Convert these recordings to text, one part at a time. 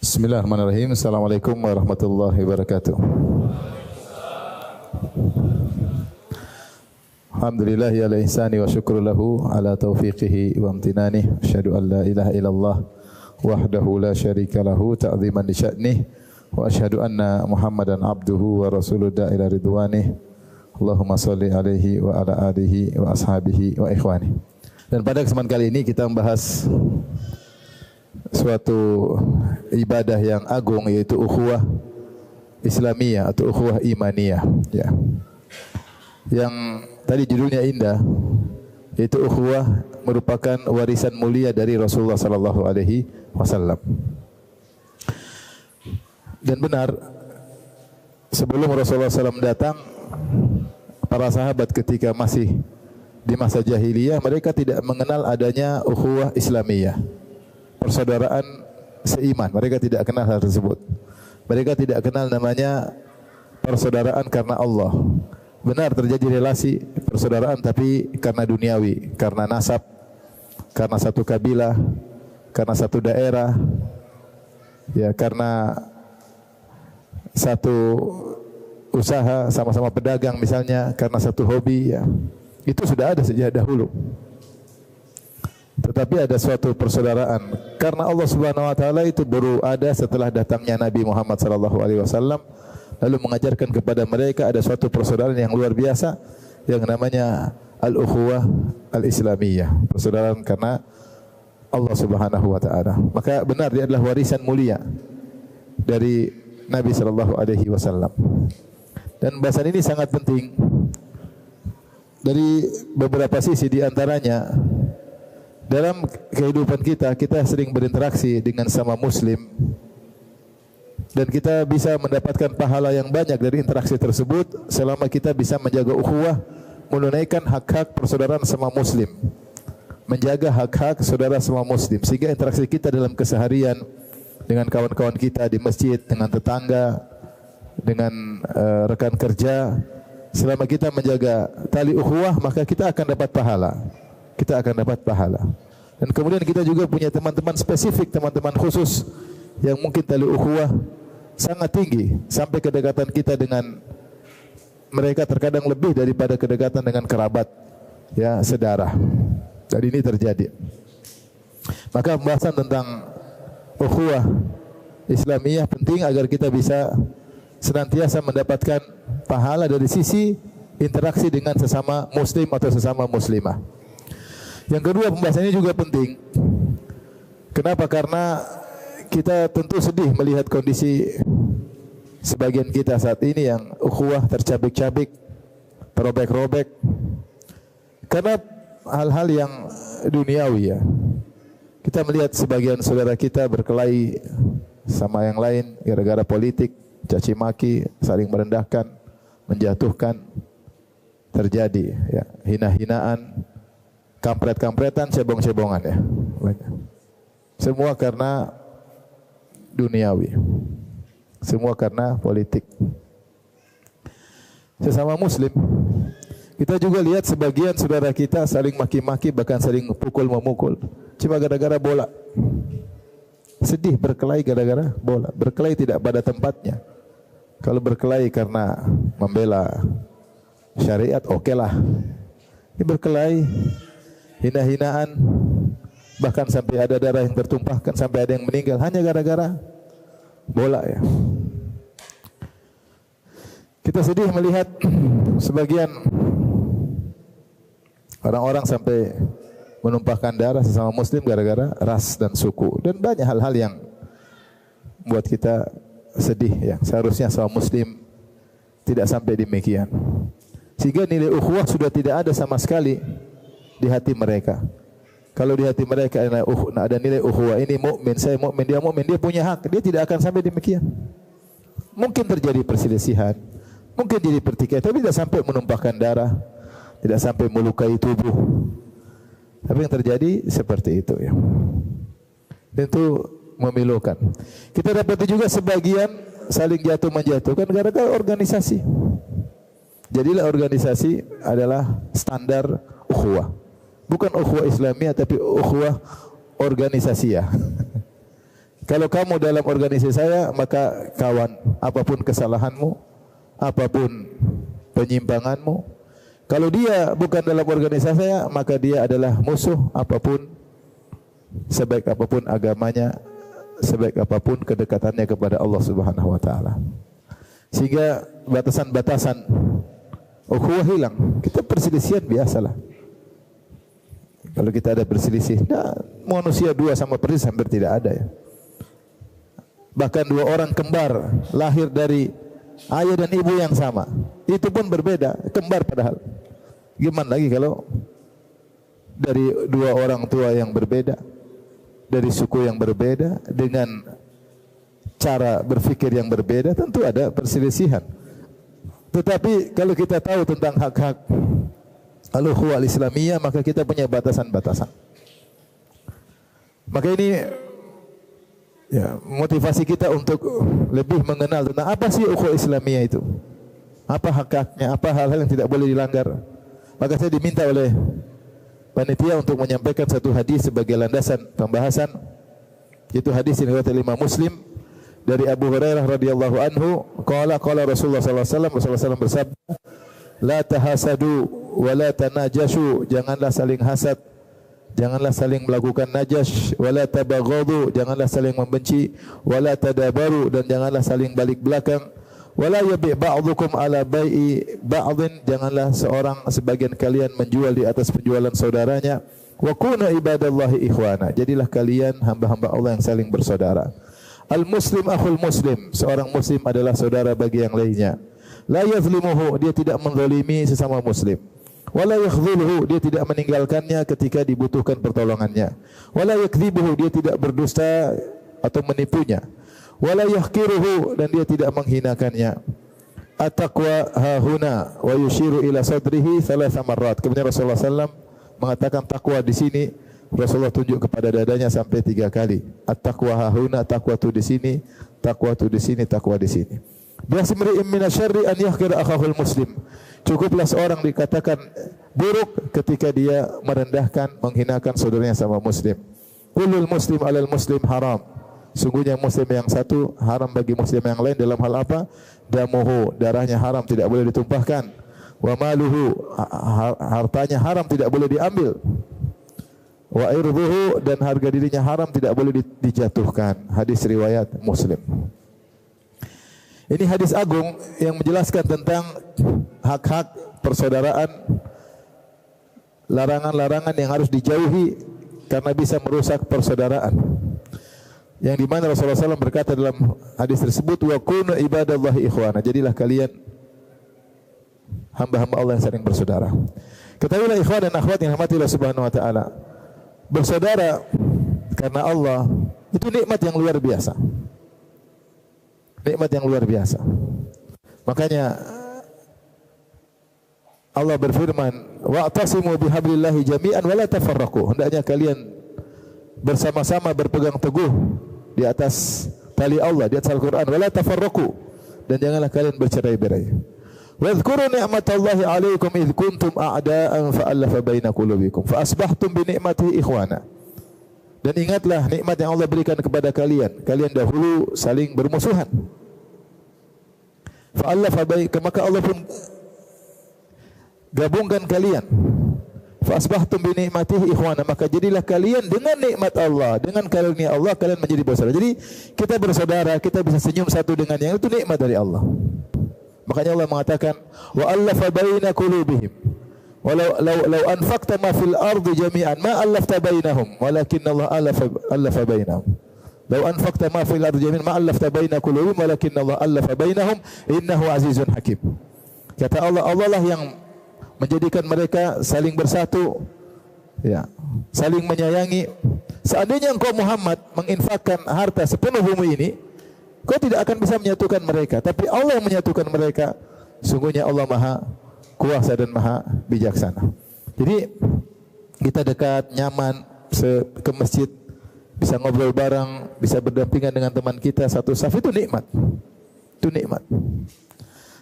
Bismillahirrahmanirrahim. Assalamualaikum warahmatullahi wabarakatuh. Alhamdulillah ya ala ihsani wa syukru lahu ala taufiqihi wa amtinani. Asyhadu an la ilaha illallah wahdahu la syarika lahu ta'ziman li sya'nih wa asyhadu anna Muhammadan abduhu wa rasuluhu ila ridwanih. Allahumma shalli alaihi wa ala alihi wa ashabihi wa ikhwani. Dan pada kesempatan kali ini kita membahas suatu ibadah yang agung, yaitu ukhuwah Islamiyah atau ukhuwah imaniyah, ya. Yang tadi judulnya indah, yaitu ukhuwah merupakan warisan mulia dari Rasulullah sallallahu alaihi wasallam. Dan benar, sebelum Rasulullah SAW datang, para sahabat ketika masih di masa jahiliyah, mereka tidak mengenal adanya ukhuwah Islamiyah, persaudaraan seiman. Mereka tidak kenal hal tersebut. Mereka tidak kenal namanya persaudaraan karena Allah. Benar terjadi relasi persaudaraan, tapi karena duniawi, karena nasab, karena satu kabilah, karena satu daerah, ya, karena satu usaha, sama-sama pedagang misalnya, karena satu hobi, ya. Itu sudah ada sejak dahulu. Tetapi ada suatu persaudaraan karena Allah Subhanahu wa taala itu baru ada setelah datangnya Nabi Muhammad sallallahu alaihi wasallam, lalu mengajarkan kepada mereka ada suatu persaudaraan yang luar biasa yang namanya al-ukhuwah al-islamiyah, persaudaraan karena Allah Subhanahu wa taala. Maka benar dia adalah warisan mulia dari Nabi sallallahu alaihi wasallam. Dan bahasan ini sangat penting dari beberapa sisi, di antaranya dalam kehidupan kita, kita sering berinteraksi dengan sama muslim dan kita bisa mendapatkan pahala yang banyak dari interaksi tersebut selama kita bisa menjaga ukhuwah, menunaikan hak-hak persaudaraan sama muslim, menjaga hak-hak saudara sama muslim, sehingga interaksi kita dalam keseharian dengan kawan-kawan kita di masjid, dengan tetangga, dengan rekan kerja, selama kita menjaga tali ukhuwah, maka kita akan dapat pahala. Kita akan dapat pahala. Dan kemudian kita juga punya teman-teman spesifik, teman-teman khusus yang mungkin tali ukhuwah sangat tinggi, sampai kedekatan kita dengan mereka terkadang lebih daripada kedekatan dengan kerabat, ya, sedarah. Dan ini terjadi. Maka pembahasan tentang ukhuwah Islamiyah penting agar kita bisa senantiasa mendapatkan pahala dari sisi interaksi dengan sesama muslim atau sesama muslimah. Yang kedua, pembahasannya juga penting. Kenapa? Karena kita tentu sedih melihat kondisi sebagian kita saat ini yang ukhuwah tercabik-cabik, terobek-robek. Karena hal-hal yang duniawi, ya. Kita melihat sebagian saudara kita berkelahi sama yang lain gara-gara politik, caci maki, saling merendahkan, menjatuhkan, terjadi, ya, hina-hinaan, kampret-kampretan, cebong-cebongan, ya. Semua karena duniawi. Semua karena politik. Sesama muslim, kita juga lihat sebagian saudara kita saling maki-maki, bahkan saling pukul-memukul, cuma gara-gara bola. Sedih berkelahi gara-gara bola. Berkelahi tidak pada tempatnya. Kalau berkelahi karena membela syariat, oke lah. Ini berkelahi hina-hinaan, bahkan sampai ada darah yang tertumpahkan, sampai ada yang meninggal hanya gara-gara bola, ya. Kita sedih melihat sebagian orang-orang sampai menumpahkan darah sesama muslim gara-gara ras dan suku, dan banyak hal-hal yang membuat kita sedih, ya. Seharusnya sama muslim tidak sampai demikian, sehingga nilai ukhuwah sudah tidak ada sama sekali di hati mereka. Kalau di hati mereka ada nilai ukhuwah, ini mukmin, saya mukmin, dia punya hak, dia tidak akan sampai demikian. Mungkin terjadi perselisihan, mungkin jadi pertikaian, tapi tidak sampai menumpahkan darah, tidak sampai melukai tubuh. Tapi yang terjadi seperti itu, ya. Dan itu memilukan. Kita dapati juga sebagian saling jatuh menjatuhkan gara-gara organisasi. Jadilah organisasi adalah standar ukhuwah. Bukan ukhuwah Islamiyah, tapi ukhuwah organisasi, ya. Kalau kamu dalam organisasi saya, maka kawan. Apapun kesalahanmu, apapun penyimpanganmu. Kalau dia bukan dalam organisasi saya, maka dia adalah musuh. Apapun, sebaik apapun agamanya, sebaik apapun kedekatannya kepada Allah Subhanahu wa taala. Sehingga batasan-batasan ukhuwah hilang. Kita perselisihan biasalah. Kalau kita ada perselisih, nah, manusia dua sama persis hampir tidak ada ya. Bahkan dua orang kembar lahir dari ayah dan ibu yang sama, itu pun berbeda, kembar padahal. Gimana lagi kalau dari dua orang tua yang berbeda, dari suku yang berbeda, dengan cara berfikir yang berbeda, tentu ada perselisihan. Tetapi kalau kita tahu tentang hak-hak al-ukhuwah al-islamiyah, maka kita punya batasan-batasan. Maka ini ya, motivasi kita untuk lebih mengenal tentang apa sih ukhuwah Islamiyah itu. Apa hak-haknya, apa hal-hal yang tidak boleh dilanggar. Maka saya diminta oleh panitia untuk menyampaikan satu hadis sebagai landasan pembahasan. Itu hadis yang diriwayatkan oleh Imam Muslim dari Abu Hurairah radhiyallahu anhu, qala Rasulullah sallallahu alaihi wasallam bersabda, la tahasadu wa la tanajashu, janganlah saling hasad, janganlah saling melakukan najash, wala tabaghadu, janganlah saling membenci, wala tadabaru, dan janganlah saling balik belakang, wala yabi' ba'dukum ala bai'i ba'dhin, janganlah sebagian kalian menjual di atas penjualan saudaranya, wa kunu ibadallahi ikhwana, jadilah kalian hamba-hamba Allah yang saling bersaudara. Al muslim akhul muslim, seorang muslim adalah saudara bagi yang lainnya. La yazlimuhu, dia tidak menzalimi sesama muslim. Wala yakhdhuluhu, dia tidak meninggalkannya ketika dibutuhkan pertolongannya. Wala yakdzibuhu, dia tidak berdusta atau menipunya. Wala yahqiruhu, dan dia tidak menghinakannya. At-taqwa hahuna wa yushiru ila sadrihi thalatha marrat. Kemudian Rasulullah SAW mengatakan takwa di sini, Rasulullah tunjuk kepada dadanya sampai 3 kali. At-taqwa hahuna, takwa itu di sini, takwa itu di sini, takwa di sini. Biasmri'im minasyarri an yahqira akhahul muslim. Cukuplah seorang dikatakan buruk ketika dia merendahkan, menghinakan saudaranya sama muslim. Kullul muslim alal muslim haram. Sungguhnya muslim yang satu haram bagi muslim yang lain dalam hal apa? Damuhu, darahnya haram, tidak boleh ditumpahkan. Wa maluhu, hartanya haram, tidak boleh diambil. Wa irduhu, dan harga dirinya haram, tidak boleh dijatuhkan. Hadis riwayat Muslim. Ini hadis agung yang menjelaskan tentang hak-hak persaudaraan, larangan-larangan yang harus dijauhi karena bisa merusak persaudaraan. Yang dimana Rasulullah SAW berkata dalam hadis tersebut, wa kunu ibadallahi ikhwana, jadilah kalian hamba-hamba Allah yang saling bersaudara. Ketahuilah ikhwan dan akhwat yang dirahmati Allah Subhanahu wa taala, bersaudara karena Allah itu nikmat yang luar biasa. Nikmat yang luar biasa. Makanya Allah berfirman, wa'tasimu bihablillahi jami'an wa la tafarraqu. Hendaknya kalian bersama-sama berpegang teguh di atas tali Allah, di atas Al-Qur'an, wa la tafarraqu, dan janganlah kalian bercerai-berai. Wadhkuru ni'matallahi 'alaikum idh kuntum a'da'an fa'alafa baina qulubikum fa asbahtum bi ni'matihi ikhwana. Dan ingatlah nikmat yang Allah berikan kepada kalian. Kalian dahulu saling bermusuhan. Fa'alafa baina, maka Allah pun gabungkan kalian. Fa asbahtum bi ni'matihi ikhwana, maka jadilah kalian dengan nikmat Allah, dengan karunia Allah kalian menjadi bersaudara. Jadi kita bersaudara, kita bisa senyum satu dengan yang itu nikmat dari Allah. Makanya Allah mengatakan wa allafa baina qulubihim. Walau anfaqta ma fil ardi jami'an ma allafta bainahum walakin Allah allafa bainahum. Lau anfaqta ma fil ardi jami'an ma allafta baina qulubihim walakin Allah allafa bainahum innahu azizun hakim. Kata Allah, Allah lah yang menjadikan mereka saling bersatu, ya, saling menyayangi. Seandainya engkau Muhammad menginfakkan harta sepenuh bumi ini, kau tidak akan bisa menyatukan mereka, tapi Allah yang menyatukan mereka. Sungguhnya Allah Maha Kuasa dan Maha Bijaksana. Jadi kita dekat, nyaman, ke masjid, bisa ngobrol bareng, bisa berdampingan dengan teman kita satu saf, itu nikmat. Itu nikmat.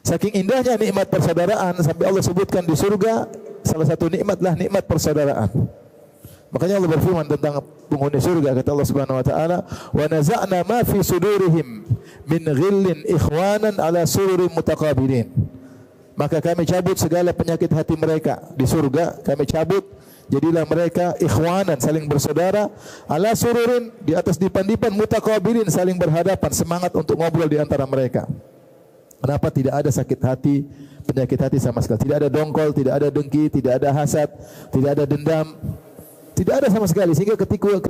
Saking indahnya nikmat persaudaraan sampai Allah sebutkan di surga salah satu nikmatlah nikmat persaudaraan. Makanya Allah berfirman tentang penghuni surga, kata Allah Subhanahu wa taala, "Wa naza'na ma fi sudurihim min ghillin ikhwanan ala sururin mutaqabilin." Maka kami cabut segala penyakit hati mereka di surga, kami cabut, jadilah mereka ikhwanan, saling bersaudara, ala sururin, di atas dipan-dipan, mutaqabilin, saling berhadapan, semangat untuk ngobrol di antara mereka. Kenapa? Tidak ada sakit hati, penyakit hati sama sekali. Tidak ada dongkol, tidak ada dengki, tidak ada hasad, tidak ada dendam. Tidak ada sama sekali. Sehingga ketika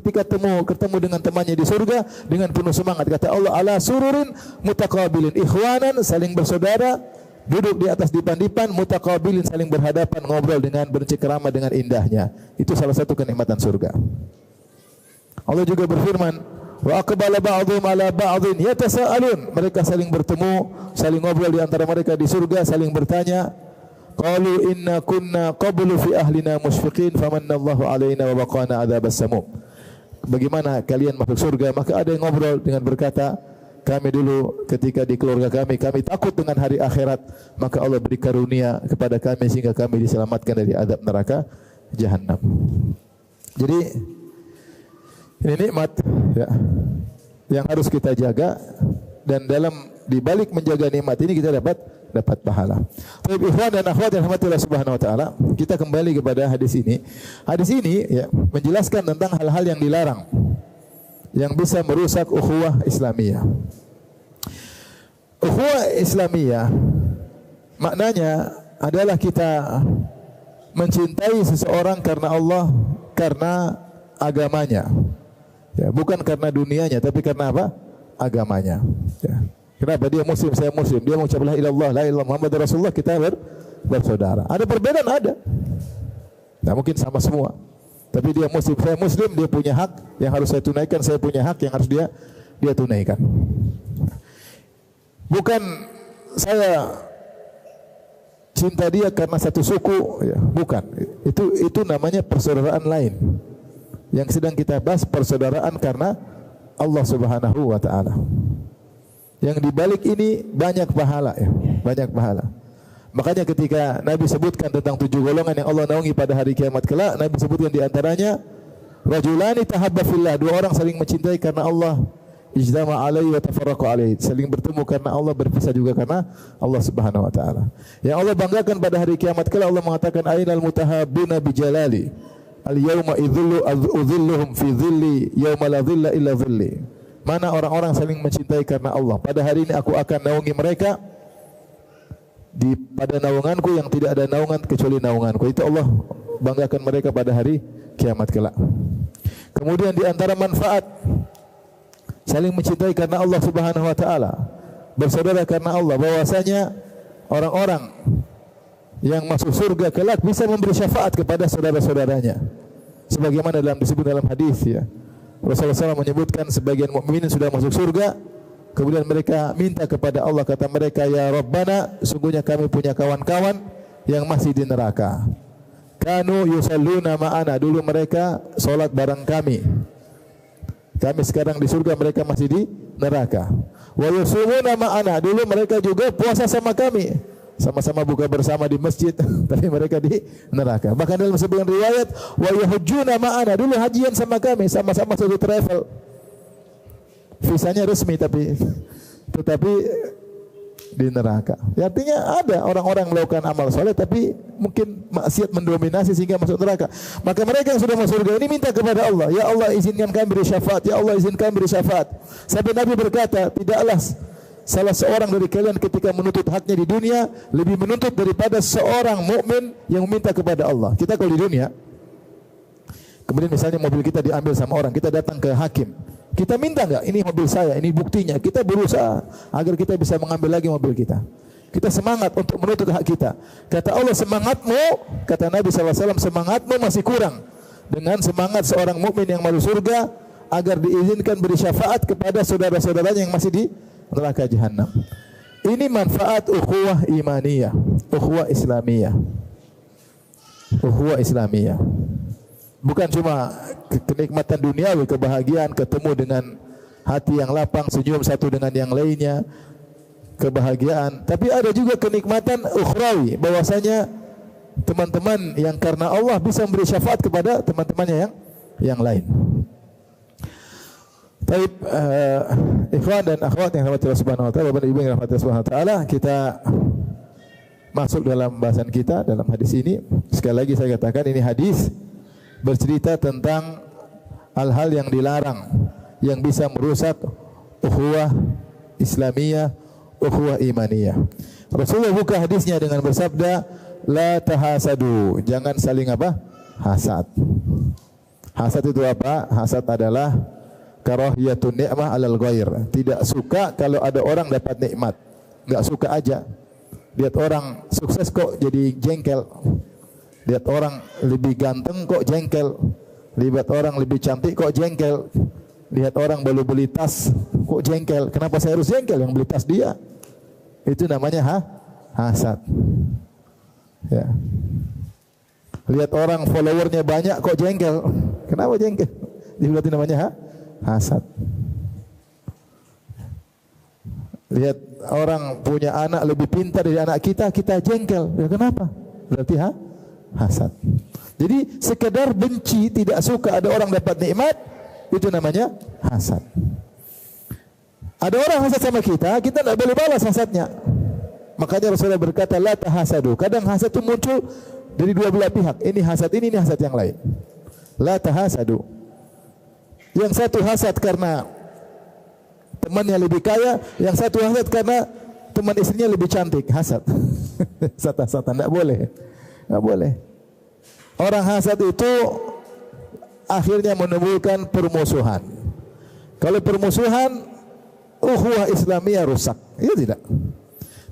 ketemu dengan temannya di surga dengan penuh semangat, kata Allah, ala sururin mutaqabilin, ikhwanan, saling bersaudara, duduk di atas dipan-dipan, mutaqabilin, saling berhadapan, ngobrol dengan bercengkerama dengan indahnya. Itu salah satu kenikmatan surga. Allah juga berfirman, wa aqbala ba'dhum ala ba'dhin yatasaalun. Mereka saling bertemu, saling ngobrol di antara mereka di surga, saling bertanya. Qalu inna kunna qablu fi ahlina musyfiqin famanallahu alaina wa waqana adzabas samum. Bagaimana kalian masuk surga? Maka ada yang ngobrol dengan berkata, kami dulu ketika di keluarga kami takut dengan hari akhirat, maka Allah beri karunia kepada kami sehingga kami diselamatkan dari azab neraka jahanam. Jadi ini nikmat ya, yang harus kita jaga, dan di balik menjaga nikmat ini kita dapat pahala. Tapi ikhwan dan akhwat yang rahmatillah subhanahu wa ta'ala, kita kembali kepada hadis ini. Hadis ini ya, menjelaskan tentang hal-hal yang dilarang yang bisa merusak ukhuwah Islamiyah. Ukhuwah Islamiyah maknanya adalah kita mencintai seseorang karena Allah, karena agamanya. Ya, bukan karena dunianya, tapi karena apa? Agamanya. Ya. Kenapa? Dia muslim, saya muslim. Dia mengucap la ilaha illallah, la ilaha illallah Muhammad Rasulullah, kita bersaudara. Ada perbedaan? Ada. Nah, mungkin sama semua. Tapi dia muslim, saya muslim, dia punya hak yang harus saya tunaikan, saya punya hak yang harus dia tunaikan. Bukan saya cinta dia karena satu suku, ya, bukan. Itu namanya persaudaraan lain. Yang sedang kita bahas persaudaraan karena Allah Subhanahu wa taala. Yang dibalik ini banyak pahala ya, banyak pahala. Makanya ketika Nabi sebutkan tentang 7 golongan yang Allah naungi pada hari kiamat kelak, Nabi sebutkan di antaranya rajulani tahabba fillah, 2 orang saling mencintai karena Allah, ijtama alaihi wa tafarraqu alaihi, saling bertemu karena Allah, berpisah juga karena Allah Subhanahu wa taala. Yang Allah banggakan pada hari kiamat kelak, Allah mengatakan ainal mutahabbuna bijalali al-yawma idhilluhum fi dhilli yawma la dhilla illa dhilli. Mana orang-orang saling mencintai karena Allah? Pada hari ini aku akan naungi mereka pada naunganku yang tidak ada naungan kecuali naunganku. Itu Allah banggakan mereka pada hari kiamat kelak. Kemudian di antara manfaat saling mencintai karena Allah Subhanahu wa taala, bersaudara karena Allah, bahwasanya orang-orang yang masuk surga kelak bisa memberi syafaat kepada saudara-saudaranya. Sebagaimana disebut dalam hadis ya. Rasulullah SAW menyebutkan sebagian mukminin sudah masuk surga, kemudian mereka minta kepada Allah, kata mereka, ya Rabbana, sungguhnya kami punya kawan-kawan yang masih di neraka. Kanu yusalluna ma'ana, dulu mereka solat bareng kami. Kami sekarang di surga, mereka masih di neraka. Wa yusumuna ma'ana, dulu mereka juga puasa sama kami. Sama-sama buka bersama di masjid, tapi mereka di neraka. Bahkan dalam sebuah riwayat, wa yahujjuna ma'ana, dulu hajian sama kami, sama-sama satu travel. Visanya resmi tetapi di neraka. Ya, artinya ada orang-orang melakukan amal soleh tapi mungkin maksiat mendominasi sehingga masuk neraka. Maka mereka yang sudah masuk surga ini minta kepada Allah, ya Allah izinkan kami beri syafaat, ya Allah izinkan beri syafaat. Sampai Nabi berkata, tidaklah salah seorang dari kalian ketika menuntut haknya di dunia lebih menuntut daripada seorang mukmin yang meminta kepada Allah. Kita kalau di dunia, kemudian misalnya mobil kita diambil sama orang, kita datang ke hakim, kita minta enggak, ini mobil saya, ini buktinya. Kita berusaha agar kita bisa mengambil lagi mobil kita. Kita semangat untuk menuntut hak kita. Kata Allah, semangatmu, kata Nabi SAW, semangatmu masih kurang dengan semangat seorang mukmin yang masuk surga agar diizinkan beri syafaat kepada saudara-saudaranya yang masih di neraka jahanam. Ini manfaat ukhuwah imaniyah, ukhuwah Islamiyah. Ukhuwah Islamiyah. Bukan cuma kenikmatan duniawi, kebahagiaan, ketemu dengan hati yang lapang, senyum satu dengan yang lainnya, kebahagiaan, tapi ada juga kenikmatan ukhrawi, bahwasanya teman-teman yang karena Allah bisa memberi syafaat kepada teman-temannya yang lain. Baik, ikhwan dan akhwat yang rahmati Allah Subhanahu wa taala, Bapak Ibu yang rahmati Allah Subhanahu wa taala, kita masuk dalam bahasan kita dalam hadis ini. Sekali lagi saya katakan ini hadis bercerita tentang hal-hal yang dilarang yang bisa merusak ukhuwah Islamiyah, ukhuwah imaniyah. Rasulullah buka hadisnya dengan bersabda, la tahasadu, jangan saling apa? Hasad. Hasad itu apa? Hasad adalah karahiyatun ni'mah alal ghair. Tidak suka kalau ada orang dapat nikmat. Enggak suka aja. Lihat orang sukses kok jadi jengkel. Lihat orang lebih ganteng kok jengkel. Lihat orang lebih cantik kok jengkel. Lihat orang baru beli tas kok jengkel. Kenapa saya harus jengkel? Yang beli tas dia. Itu namanya hasad. Ya. Lihat orang followernya banyak kok jengkel. Kenapa jengkel? Itu namanya hasad. Lihat orang punya anak lebih pintar dari anak kita, kita jengkel. Ya kenapa? Berarti hasad. Jadi sekedar benci, tidak suka ada orang dapat nikmat, itu namanya hasad. Ada orang hasad sama kita tidak boleh balas hasadnya. Makanya Rasulullah berkata, la tahasadu. Kadang hasad itu muncul dari dua belah pihak. Ini hasad ini hasad yang lain. La tahasadu. Yang satu hasad karena temannya lebih kaya, yang satu hasad karena teman istrinya lebih cantik. Hasad. Hasad-hasadan, tidak boleh. Tidak boleh. Orang hasad itu akhirnya menimbulkan permusuhan. Kalau permusuhan, ukhuwah Islamiyah rusak. Iya tidak?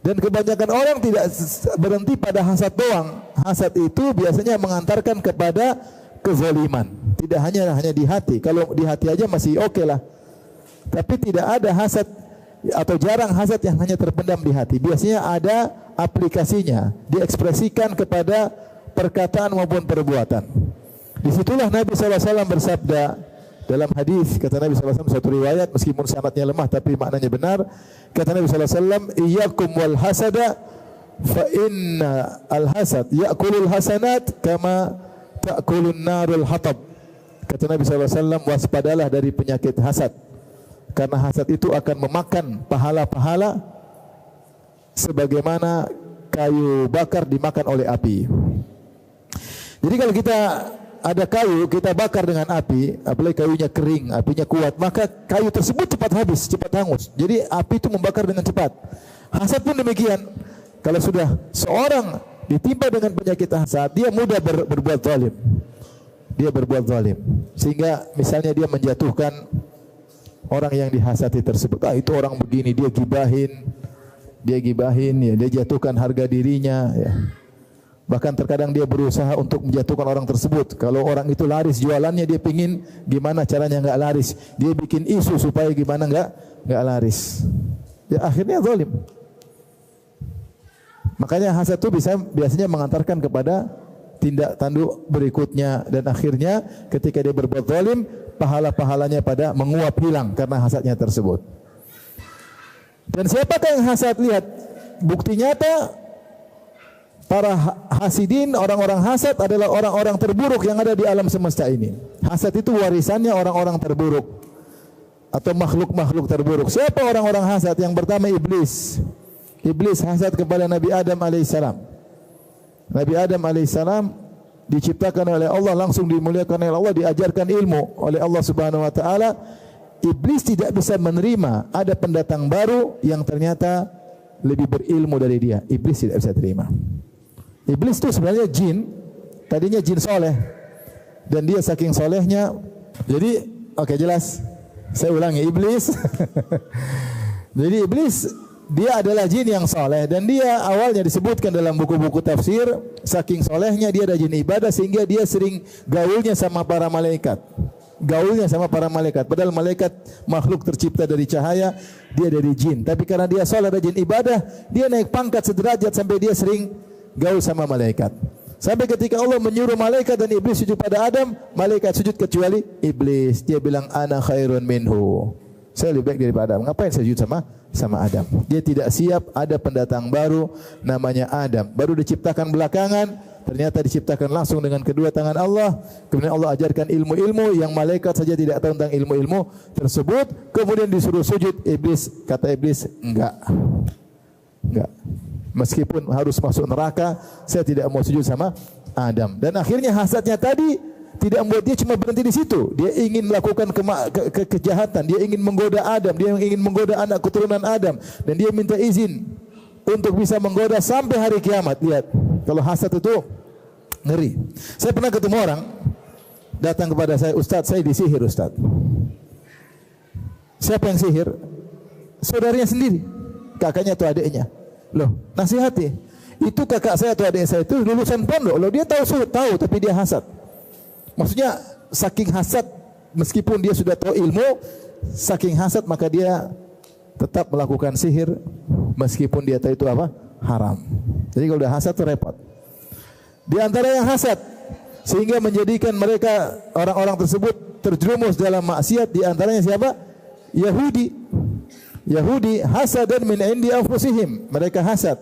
Dan kebanyakan orang tidak berhenti pada hasad doang. Hasad itu biasanya mengantarkan kepada kezaliman. Tidak hanya di hati. Kalau di hati aja masih oke lah. Tapi tidak ada hasad atau jarang hasad yang hanya terpendam di hati. Biasanya ada aplikasinya, diekspresikan kepada perkataan maupun perbuatan. Disitulah Nabi SAW bersabda dalam hadis, kata Nabi SAW satu riwayat meskipun sanadnya lemah tapi maknanya benar. Kata Nabi SAW, iyyakum wal hasada fa inna al hasad ya'kulul hasanat kama ta'kulun narul hatab. Kata Nabi SAW, waspadalah dari penyakit hasad, karena hasad itu akan memakan pahala-pahala sebagaimana kayu bakar dimakan oleh api. Jadi kalau kita ada kayu, kita bakar dengan api, apalagi kayunya kering, apinya kuat, maka kayu tersebut cepat habis, cepat hangus. Jadi api itu membakar dengan cepat. Hasad pun demikian. Kalau sudah seorang ditimpa dengan penyakit hasad, dia mudah berbuat zalim. Dia berbuat zalim. Sehingga misalnya dia menjatuhkan orang yang dihasati tersebut. Itu orang begini, dia gibahin, ya, dia jatuhkan harga dirinya, ya. Bahkan terkadang dia berusaha untuk menjatuhkan orang tersebut. Kalau orang itu laris jualannya, dia pingin gimana caranya enggak laris. Dia bikin isu supaya gimana enggak laris. Ya akhirnya zalim. Makanya hasad itu biasanya mengantarkan kepada tindak tanduk berikutnya, dan akhirnya ketika dia berbuat zalim, pahala-pahalanya pada menguap hilang karena hasadnya tersebut. Dan siapakah yang hasad? Lihat bukti nyata. Para hasidin, orang-orang hasad adalah orang-orang terburuk yang ada di alam semesta ini. Hasad itu warisannya orang-orang terburuk atau makhluk-makhluk terburuk. Siapa orang-orang hasad? Yang pertama iblis. Iblis hasad kepada Nabi Adam alaihissalam. Nabi Adam alaihissalam diciptakan oleh Allah, langsung dimuliakan oleh Allah, diajarkan ilmu oleh Allah Subhanahu wa taala. Iblis tidak bisa menerima ada pendatang baru yang ternyata lebih berilmu dari dia. Iblis tidak bisa terima. Iblis itu sebenarnya jin, tadinya jin soleh, dan dia saking solehnya, jadi oke, jelas, saya ulangi, iblis. Jadi iblis dia adalah jin yang soleh, dan dia awalnya disebutkan dalam buku-buku tafsir, saking solehnya dia ada jin ibadah sehingga dia sering gaulnya sama para malaikat. Padahal malaikat makhluk tercipta dari cahaya, dia dari jin. Tapi karena dia soleh dan jin ibadah, dia naik pangkat sederajat sampai dia sering gaul sama malaikat. Sampai ketika Allah menyuruh malaikat dan iblis sujud pada Adam, malaikat sujud kecuali iblis. Dia bilang, ana khairun minhu. Saya lebih baik daripada Adam. Ngapain saya sujud sama Adam? Dia tidak siap ada pendatang baru namanya Adam. Baru diciptakan belakangan, ternyata diciptakan langsung dengan kedua tangan Allah. Kemudian Allah ajarkan ilmu-ilmu yang malaikat saja tidak tahu tentang ilmu-ilmu tersebut. Kemudian disuruh sujud, iblis, kata iblis, enggak. Meskipun harus masuk neraka, saya tidak mau sujud sama Adam. Dan akhirnya hasadnya tadi tidak membuat dia cuma berhenti di situ. Dia ingin melakukan kejahatan, dia ingin menggoda Adam, dia ingin menggoda anak keturunan Adam, dan dia minta izin untuk bisa menggoda sampai hari kiamat. Lihat, kalau hasad itu ngeri. Saya pernah ketemu orang datang kepada saya, Ustaz, saya disihir Ustaz. Siapa yang sihir? Saudaranya sendiri, kakaknya atau adiknya. Loh, nasihati. Itu kakak saya atau adik saya itu lulusan pondok. Loh, dia tahu tapi dia hasad. Maksudnya saking hasad, meskipun dia sudah tahu ilmu, saking hasad maka dia tetap melakukan sihir meskipun dia tahu itu apa? Haram. Jadi kalau udah hasad itu repot. Di antara yang hasad sehingga menjadikan mereka orang-orang tersebut terjerumus dalam maksiat, di antaranya siapa? Yahudi hasadan min indi anfusihim. Mereka hasad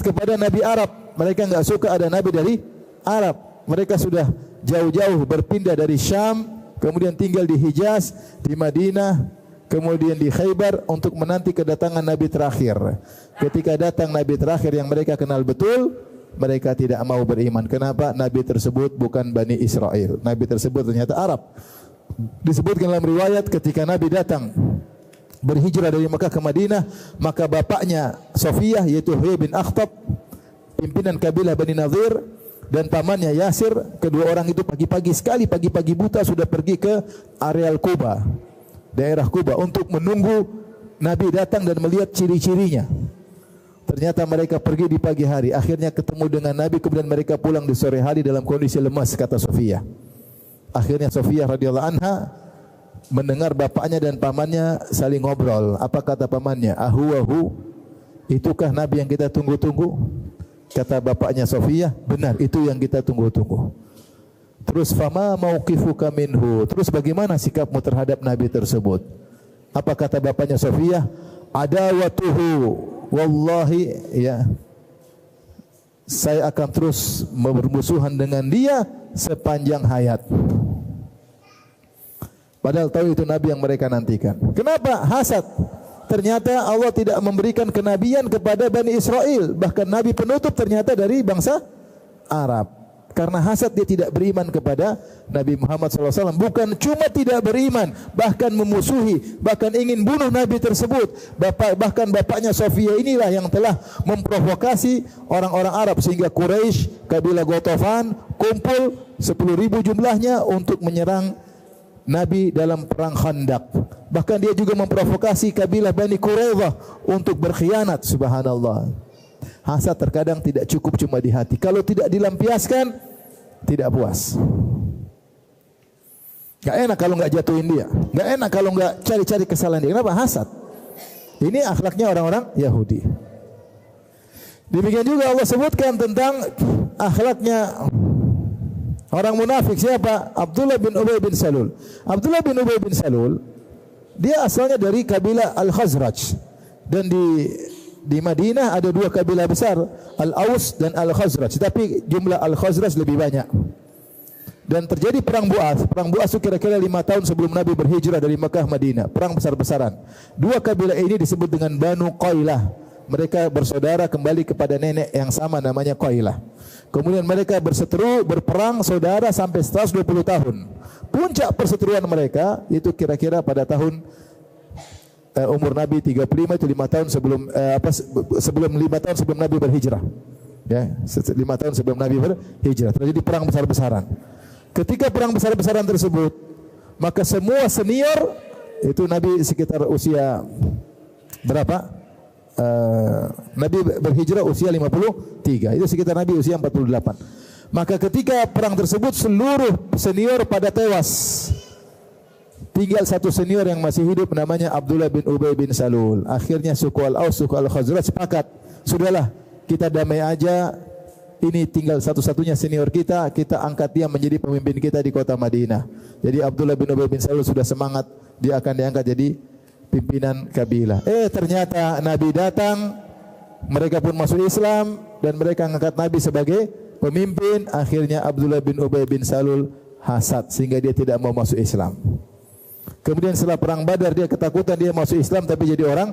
kepada Nabi Arab. Mereka enggak suka ada Nabi dari Arab. Mereka sudah jauh-jauh berpindah dari Syam, kemudian tinggal di Hijaz, di Madinah, kemudian di Khaybar untuk menanti kedatangan Nabi terakhir. Ketika datang Nabi terakhir yang mereka kenal betul, mereka tidak mau beriman. Kenapa? Nabi tersebut bukan Bani Israel. Nabi tersebut ternyata Arab. Disebutkan dalam riwayat ketika Nabi datang berhijrah dari Mekah ke Madinah, maka bapaknya Sofiyah yaitu Huyai bin Akhtab, pimpinan kabilah Bani Nadir, dan pamannya Yasir, kedua orang itu pagi-pagi buta sudah pergi ke areal Kuba, daerah Kuba untuk menunggu Nabi datang dan melihat ciri-cirinya. Ternyata mereka pergi di pagi hari, akhirnya ketemu dengan Nabi, kemudian mereka pulang di sore hari dalam kondisi lemas, kata Sofiyah. Akhirnya Sofiyah radhiyallahu anha mendengar bapaknya dan pamannya saling ngobrol. Apa kata pamannya? Ahuwahu, itukah Nabi yang kita tunggu-tunggu? Kata bapaknya Sofiyah, benar, itu yang kita tunggu-tunggu. Terus fama mauqifuka minhu, terus bagaimana sikapmu terhadap Nabi tersebut? Apa kata bapaknya Sofiyah? Adawatuhu, wallahi, ya, saya akan terus bermusuhan dengan dia sepanjang hayat. Padahal tahu itu Nabi yang mereka nantikan. Kenapa? Hasad. Ternyata Allah tidak memberikan kenabian kepada Bani Israel. Bahkan Nabi penutup ternyata dari bangsa Arab. Karena hasad dia tidak beriman kepada Nabi Muhammad SAW. Bukan cuma tidak beriman, bahkan memusuhi, bahkan ingin bunuh Nabi tersebut. Bahkan bapaknya Sofiyah inilah yang telah memprovokasi orang-orang Arab sehingga Quraisy, kabilah Ghatafan kumpul 10.000 jumlahnya untuk menyerang Nabi dalam perang Khandaq. Bahkan dia juga memprovokasi kabilah Bani Quraidah untuk berkhianat. Subhanallah. Hasad terkadang tidak cukup cuma di hati. Kalau tidak dilampiaskan, tidak puas. Gak enak kalau gak jatuhin dia. Gak enak kalau gak cari-cari kesalahan dia. Kenapa? Hasad. Ini akhlaknya orang-orang Yahudi. Demikian juga Allah sebutkan tentang akhlaknya orang munafik. Siapa? Abdullah bin Ubay bin Salul. Abdullah bin Ubay bin Salul, dia asalnya dari kabilah Al-Khazraj. Dan di Madinah ada dua kabilah besar, Al-Aus dan Al-Khazraj. Tapi jumlah Al-Khazraj lebih banyak. Dan terjadi perang Bu'ath. Perang Bu'ath itu kira-kira 5 tahun sebelum Nabi berhijrah dari Mekah Madinah. Perang besar-besaran. Dua kabilah ini disebut dengan Banu Qailah. Mereka bersaudara kembali kepada nenek yang sama namanya Qailah. Kemudian mereka berseteru, berperang saudara sampai 120 tahun. Puncak perseteruan mereka itu kira-kira pada tahun umur Nabi 35, itu 5 tahun sebelum 5 tahun sebelum Nabi berhijrah. Ya, 5 tahun sebelum Nabi berhijrah terjadi perang besar-besaran. Ketika perang besar-besaran tersebut, maka semua senior itu Nabi sekitar usia berapa? Nabi berhijrah usia 53. Itu sekitar Nabi usia 48. Maka ketika perang tersebut seluruh senior pada tewas. Tinggal satu senior yang masih hidup namanya Abdullah bin Ubay bin Salul. Akhirnya suku Al-Aus, suku Al-Khazraj sepakat, sudahlah kita damai aja. Ini tinggal satu-satunya senior kita angkat dia menjadi pemimpin kita di kota Madinah. Jadi Abdullah bin Ubay bin Salul sudah semangat, dia akan diangkat jadi pimpinan kabilah. Ternyata Nabi datang, mereka pun masuk Islam dan mereka mengangkat Nabi sebagai pemimpin, akhirnya Abdullah bin Ubay bin Salul hasad sehingga dia tidak mau masuk Islam. Kemudian setelah perang Badar dia ketakutan dia masuk Islam tapi jadi orang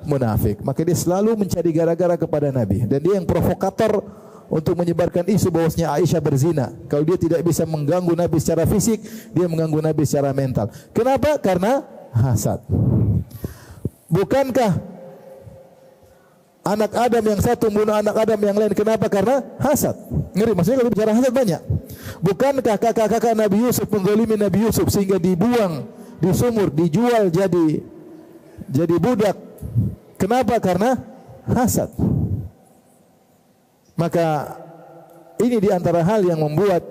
munafik. Maka dia selalu mencari gara-gara kepada Nabi dan dia yang provokator untuk menyebarkan isu bahwasanya Aisyah berzina. Kalau dia tidak bisa mengganggu Nabi secara fisik, dia mengganggu Nabi secara mental. Kenapa? Karena hasad. Bukankah anak Adam yang satu membunuh anak Adam yang lain? Kenapa? Karena hasad. Ngeri, maksudnya kalau bicara hasad banyak. Bukankah kakak-kakak Nabi Yusuf menzalimi Nabi Yusuf sehingga dibuang di sumur, dijual jadi budak? Kenapa? Karena hasad. Maka ini di antara hal yang membuat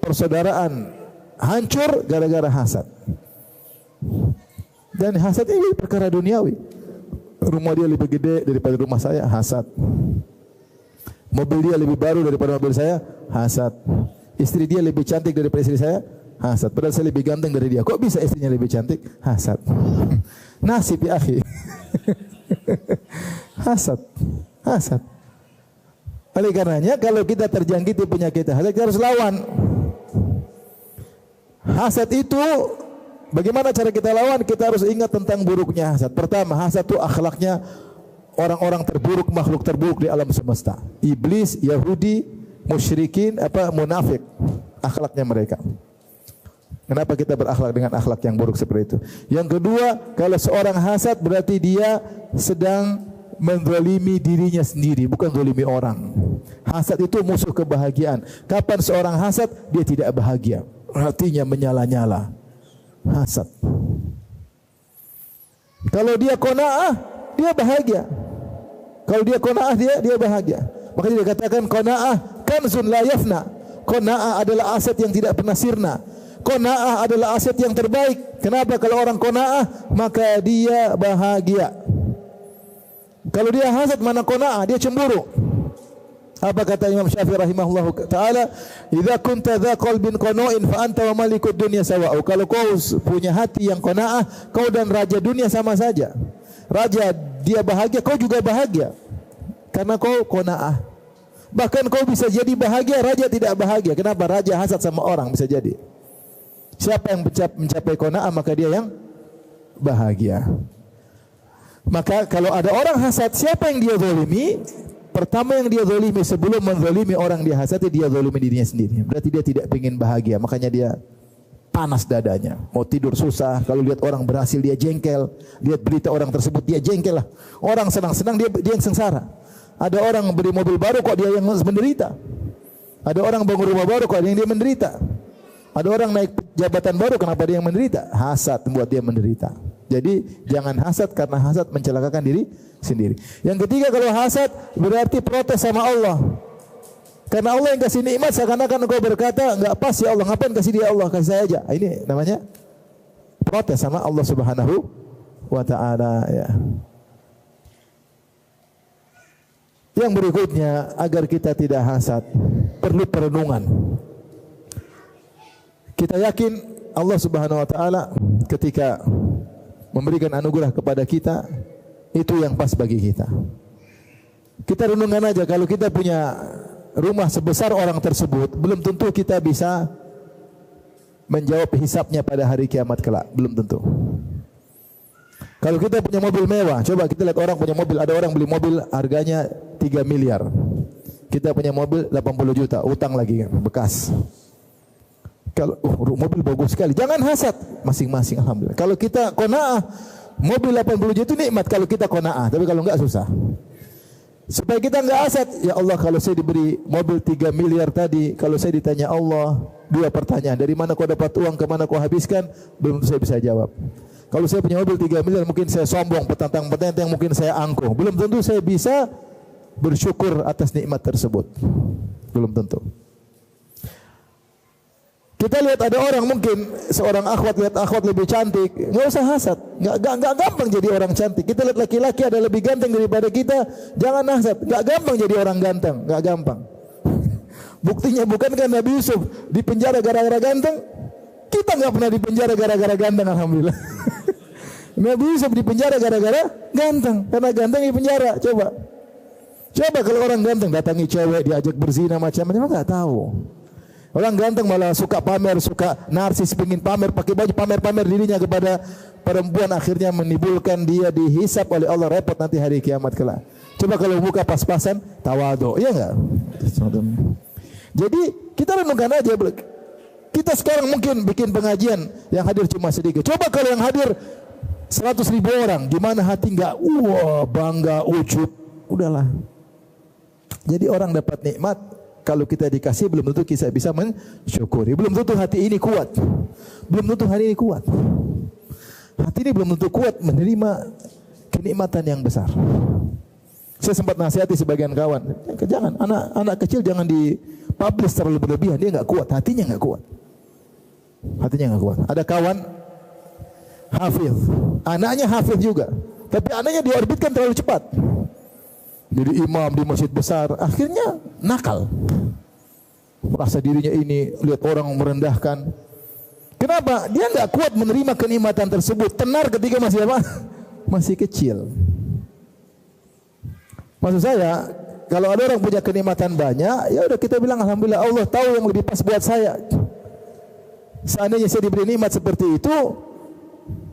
persaudaraan hancur gara-gara hasad. Dan hasad ini perkara duniawi. Rumah dia lebih gede daripada rumah saya, hasad. Mobil dia lebih baru daripada mobil saya, hasad. Istri dia lebih cantik daripada istri saya, hasad. Padahal saya lebih ganteng dari dia. Kok bisa istrinya lebih cantik? Hasad. Nasib ya akhi. Hasad. Oleh karenanya kalau kita terjangkiti penyakit hasad, kita harus lawan. Hasad itu bagaimana cara kita lawan? Kita harus ingat tentang buruknya hasad. Pertama, hasad itu akhlaknya orang-orang terburuk, makhluk terburuk di alam semesta. Iblis, Yahudi, musyrikin, munafik. Akhlaknya mereka. Kenapa kita berakhlak dengan akhlak yang buruk seperti itu? Yang kedua, kalau seorang hasad berarti dia sedang menzalimi dirinya sendiri, bukan zalimi orang. Hasad itu musuh kebahagiaan. Kapan seorang hasad, dia tidak bahagia. Hatinya menyala-nyala. Hasad. Kalau dia qanaah, dia bahagia. Kalau dia qanaah, dia bahagia. Makanya dia katakan qanaah kanzun la yafna. Qanaah adalah aset yang tidak pernah sirna. Qanaah adalah aset yang terbaik. Kenapa? Kalau orang qanaah, maka dia bahagia. Kalau dia hasad, mana qanaah, dia cemburu. Apa kata Imam Syafi'i rahimahullah taala, "Idza kunta dza qalbin qana'in fa anta wa malikud dunya sawa'u." Kalau kau punya hati yang qanaah, kau dan raja dunia sama saja. Raja dia bahagia, kau juga bahagia. Karena kau qanaah. Bahkan kau bisa jadi bahagia, raja tidak bahagia. Kenapa? Raja hasad sama orang bisa jadi. Siapa yang mencapai qanaah, maka dia yang bahagia. Maka kalau ada orang hasad, siapa yang dia zalimi? Pertama yang dia zalimi sebelum menzalimi orang dia hasad, dia zalimi dirinya sendiri. Berarti dia tidak ingin bahagia, makanya dia panas dadanya. Mau tidur susah, kalau lihat orang berhasil dia jengkel, lihat berita orang tersebut dia jengkel lah. Orang senang-senang dia yang sengsara. Ada orang beli mobil baru kok dia yang menderita. Ada orang bangun rumah baru kok dia menderita. Ada orang naik jabatan baru, kenapa dia yang menderita? Hasad membuat dia menderita. Jadi jangan hasad, karena hasad mencelakakan diri sendiri. Yang ketiga, kalau hasad berarti protes sama Allah. Karena Allah yang kasih nikmat, seakan-akan engkau berkata, enggak pas ya Allah, ngapain kasih dia Allah, kasih saya aja. Ini namanya protes sama Allah Subhanahu wa taala ya. Yang berikutnya, agar kita tidak hasad, perlu perenungan. Kita yakin Allah Subhanahu wa taala ketika memberikan anugerah kepada kita, itu yang pas bagi kita. Kita renungkan aja, kalau kita punya rumah sebesar orang tersebut, belum tentu kita bisa menjawab hisabnya pada hari kiamat kelak, belum tentu. Kalau kita punya mobil mewah, coba kita lihat orang punya mobil, ada orang beli mobil harganya 3 miliar. Kita punya mobil 80 juta, utang lagi kan, bekas. Kalau mobil bagus sekali, jangan hasad, masing-masing alhamdulillah. Kalau kita qanaah, mobil 80 juta itu nikmat kalau kita qanaah, tapi kalau enggak susah. Supaya kita enggak hasad, ya Allah kalau saya diberi mobil 3 miliar tadi, kalau saya ditanya Allah 2 pertanyaan, dari mana kau dapat uang, ke mana kau habiskan, belum saya bisa jawab. Kalau saya punya mobil 3 miliar, mungkin saya sombong, petantang-petantang, mungkin saya angkuh, belum tentu saya bisa bersyukur atas nikmat tersebut, belum tentu. Kita lihat ada orang, mungkin seorang akhwat lihat akhwat lebih cantik, nggak usah hasad, nggak gampang jadi orang cantik. Kita lihat laki-laki ada lebih ganteng daripada kita, jangan hasad, nggak gampang jadi orang ganteng, nggak gampang. Buktinya bukankah Nabi Yusuf di penjara gara-gara ganteng? Kita nggak pernah di penjara gara-gara ganteng, alhamdulillah. Nabi Yusuf di penjara gara-gara ganteng, karena ganteng di penjara. Coba, Coba kalau orang ganteng datangi cewek, diajak berzina macam-macam, nggak tahu. Orang ganteng malah suka pamer, suka narsis, pengin pamer, pakai baju pamer-pamer dirinya kepada perempuan, akhirnya menimbulkan dia dihisap oleh Allah, repot nanti hari kiamat kelak. Coba kalau buka pas-pasan, tawadhu, iya enggak? Jadi kita renungkan aja. Kita sekarang mungkin bikin pengajian yang hadir cuma sedikit. Coba kalau yang hadir 100.000 orang, gimana hati enggak? Wah, bangga, ujub. Udahlah. Jadi orang dapat nikmat, kalau kita dikasih belum tentu kita bisa mensyukuri. Belum tentu hati ini kuat. Belum tentu hari ini kuat. Hati ini belum tentu kuat menerima kenikmatan yang besar. Saya sempat nasihati sebagian kawan, jangan anak kecil jangan dipublish terlalu berlebihan, dia enggak kuat, hatinya enggak kuat. Hatinya enggak kuat. Ada kawan hafiz, anaknya hafiz juga, tapi anaknya diorbitkan terlalu cepat. Jadi imam di masjid besar, akhirnya nakal. Merasa dirinya ini, lihat orang merendahkan. Kenapa? Dia enggak kuat menerima kenikmatan tersebut. Tenar ketika masih apa? Masih kecil. Maksud saya, kalau ada orang punya kenikmatan banyak, ya udah kita bilang alhamdulillah, Allah tahu yang lebih pas buat saya. Seandainya saya diberi nikmat seperti itu,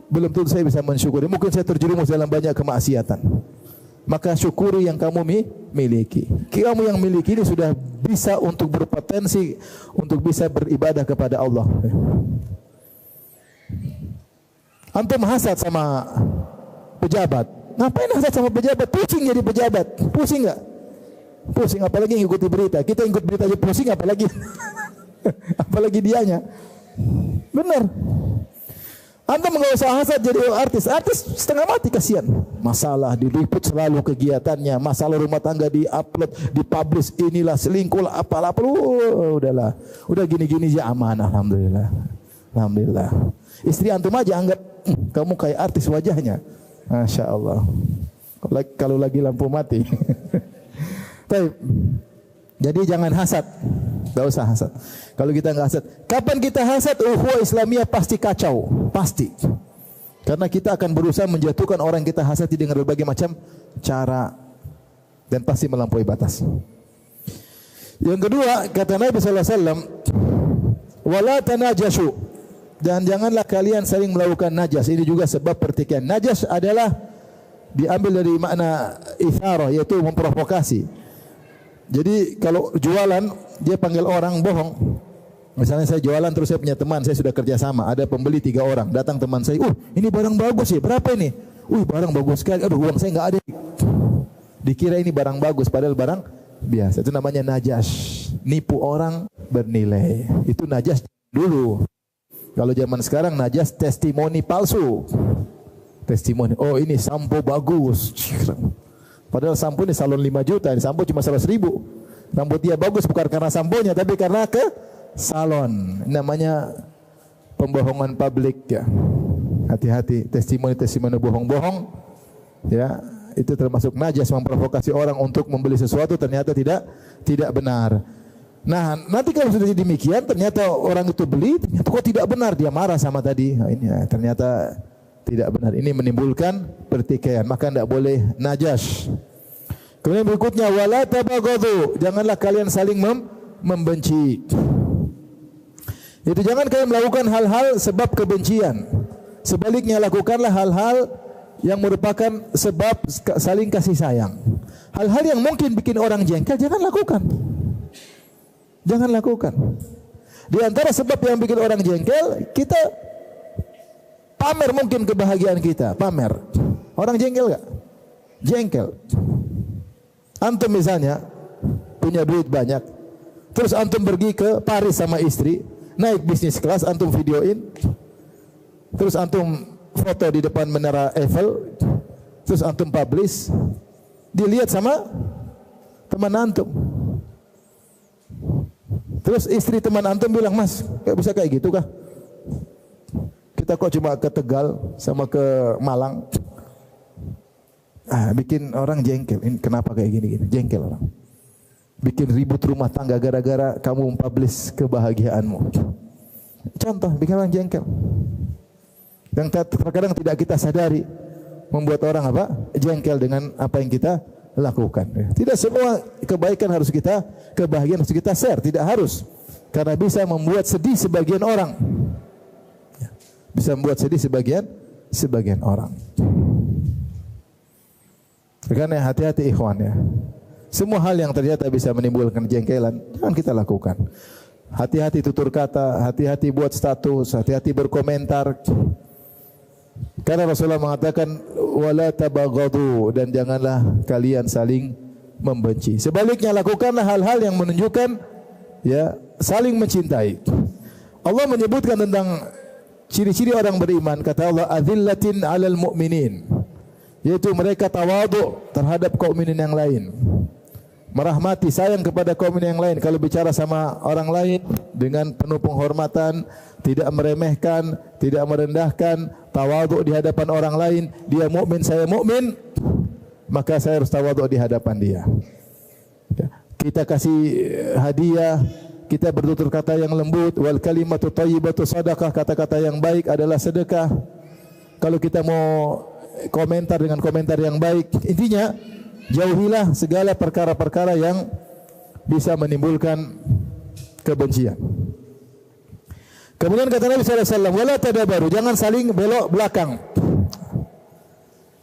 belum tentu saya bisa mensyukuri. Mungkin saya terjerumus dalam banyak kemaksiatan. Maka syukuri yang kamu miliki. Kamu yang miliki ini sudah bisa untuk berpotensi untuk bisa beribadah kepada Allah. Antum hasad sama pejabat. Ngapain hasad sama pejabat? Pusing jadi pejabat. Pusing enggak? Pusing, apalagi ngikuti berita. Kita ikut berita aja pusing, apalagi apalagi dianya. Benar. Antum enggak usah hasad jadi artis. Artis setengah mati, kasihan. Masalah diliput selalu kegiatannya, masalah rumah tangga diupload, dipublish, inilah selingkuh lah, apalah. Udahlah. Udah gini-gini aja aman, alhamdulillah. Alhamdulillah. Istri antum aja anggap kamu kayak artis wajahnya. Masya Allah. Kalau lagi lampu mati. Jadi jangan hasad. Tidak usah hasad. Kalau kita enggak hasad, kapan kita hasad? Ukhuwah Islamiyah pasti kacau, pasti. Karena kita akan berusaha menjatuhkan orang yang kita hasadi dengan berbagai macam cara dan pasti melampaui batas. Yang kedua, kata Nabi sallallahu alaihi wasallam, "Wala tanajashu." Dan janganlah kalian saling melakukan najas. Ini juga sebab pertikaian. Najas adalah diambil dari makna itharah, yaitu memprovokasi. Jadi kalau jualan, dia panggil orang bohong. Misalnya saya jualan, terus saya punya teman, saya sudah kerja sama, ada pembeli 3 orang, datang teman saya, ini barang bagus ya, berapa ini? Barang bagus sekali, aduh uang saya nggak ada. Dikira ini barang bagus, padahal barang biasa. Itu namanya najas, nipu orang bernilai. Itu najas dulu. Kalau zaman sekarang najas testimoni palsu. Testimoni, ini sampo bagus. Padahal sampo ini salon 5 juta, ini sampo cuma 100.000. Rambut dia bagus bukan karena samponya, tapi karena ke salon. Namanya pembohongan publik ya. Hati-hati, testimoni bohong-bohong ya, itu termasuk najas, memprovokasi orang untuk membeli sesuatu ternyata tidak benar. Nah, nanti kalau sudah demikian ternyata orang itu beli, ternyata kok tidak benar, dia marah sama tadi. Nah, ini ternyata tidak benar. Ini menimbulkan pertikaian, maka tidak boleh najas. Kemudian berikutnya wala tabaghadu, janganlah kalian saling membenci. Itu jangan kalian melakukan hal-hal sebab kebencian. Sebaliknya lakukanlah hal-hal yang merupakan sebab saling kasih sayang. Hal-hal yang mungkin bikin orang jengkel jangan lakukan. Jangan lakukan. Di antara sebab yang bikin orang jengkel, kita pamer mungkin kebahagiaan kita, pamer. Orang jengkel enggak? Jengkel. Antum misalnya punya duit banyak, terus antum pergi ke Paris sama istri, naik bisnis kelas, antum videoin, terus antum foto di depan menara Eiffel, terus antum publish, dilihat sama teman antum. Terus istri teman antum bilang, "Mas, kayak bisa kayak gitu kah? Kita kok cuma ke Tegal sama ke Malang." Bikin orang jengkel. Ini kenapa kayak gini-gini? Jengkel orang. Bikin ribut rumah tangga gara-gara kamu mempublish kebahagiaanmu. Contoh, bikin orang jengkel. Dan terkadang tidak kita sadari membuat orang apa? Jengkel dengan apa yang kita lakukan. Tidak semua kebahagiaan harus kita share, tidak harus. Karena bisa membuat sedih sebagian orang. Bisa membuat sedih sebagian orang. Karena hati-hati ikhwan ya. Semua hal yang ternyata bisa menimbulkan jengkelan, jangan kita lakukan. Hati-hati tutur kata, hati-hati buat status, hati-hati berkomentar. Karena Rasulullah mengatakan wala tabaghadu, dan janganlah kalian saling membenci. Sebaliknya lakukanlah hal-hal yang menunjukkan ya saling mencintai. Allah menyebutkan tentang ciri-ciri orang beriman, kata Allah adzillatin 'alal mu'minin, yaitu mereka tawadhu terhadap kaum mukminin yang lain. Merahmati, sayang kepada kaum mukminin yang lain. Kalau bicara sama orang lain dengan penuh penghormatan, tidak meremehkan, tidak merendahkan, tawadhu di hadapan orang lain. Dia mukmin, saya mukmin, maka saya harus tawadhu di hadapan dia. Kita kasih hadiah, kita bertutur kata yang lembut. Wal kalimatu thayyibatu sadaqah, kata-kata yang baik adalah sedekah. Kalau kita mau komentar dengan komentar yang baik, intinya jauhilah segala perkara-perkara yang bisa menimbulkan kebencian. Kemudian kata Nabi sallallahu alaihi wasallam, wala tadabaru, jangan saling belok belakang.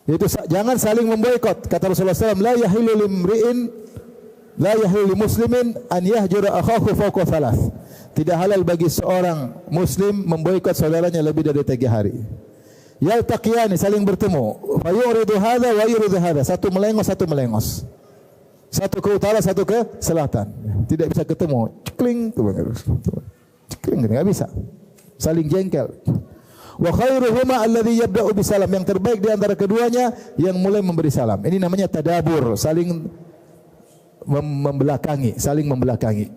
Yaitu jangan saling memboikot. Kata Rasulullah SAW, la yahillu limri'in, la yahillu limuslimin an yahjura akhahu fawqa thalath. Tidak halal bagi seorang muslim memboikot saudaranya lebih dari 3 hari. Yaltaqiyani, saling bertemu. Fa yuridu hadza wa yuridu hadza. Satu melengos. Satu ke utara, satu ke selatan. Tidak bisa ketemu. Cekling, cekling, enggak bisa. Saling jengkel. Wa khairuhuma alladhi yabda'u bisalam. Yang terbaik di antara keduanya yang mulai memberi salam. Ini namanya tadabur, saling saling membelakangi.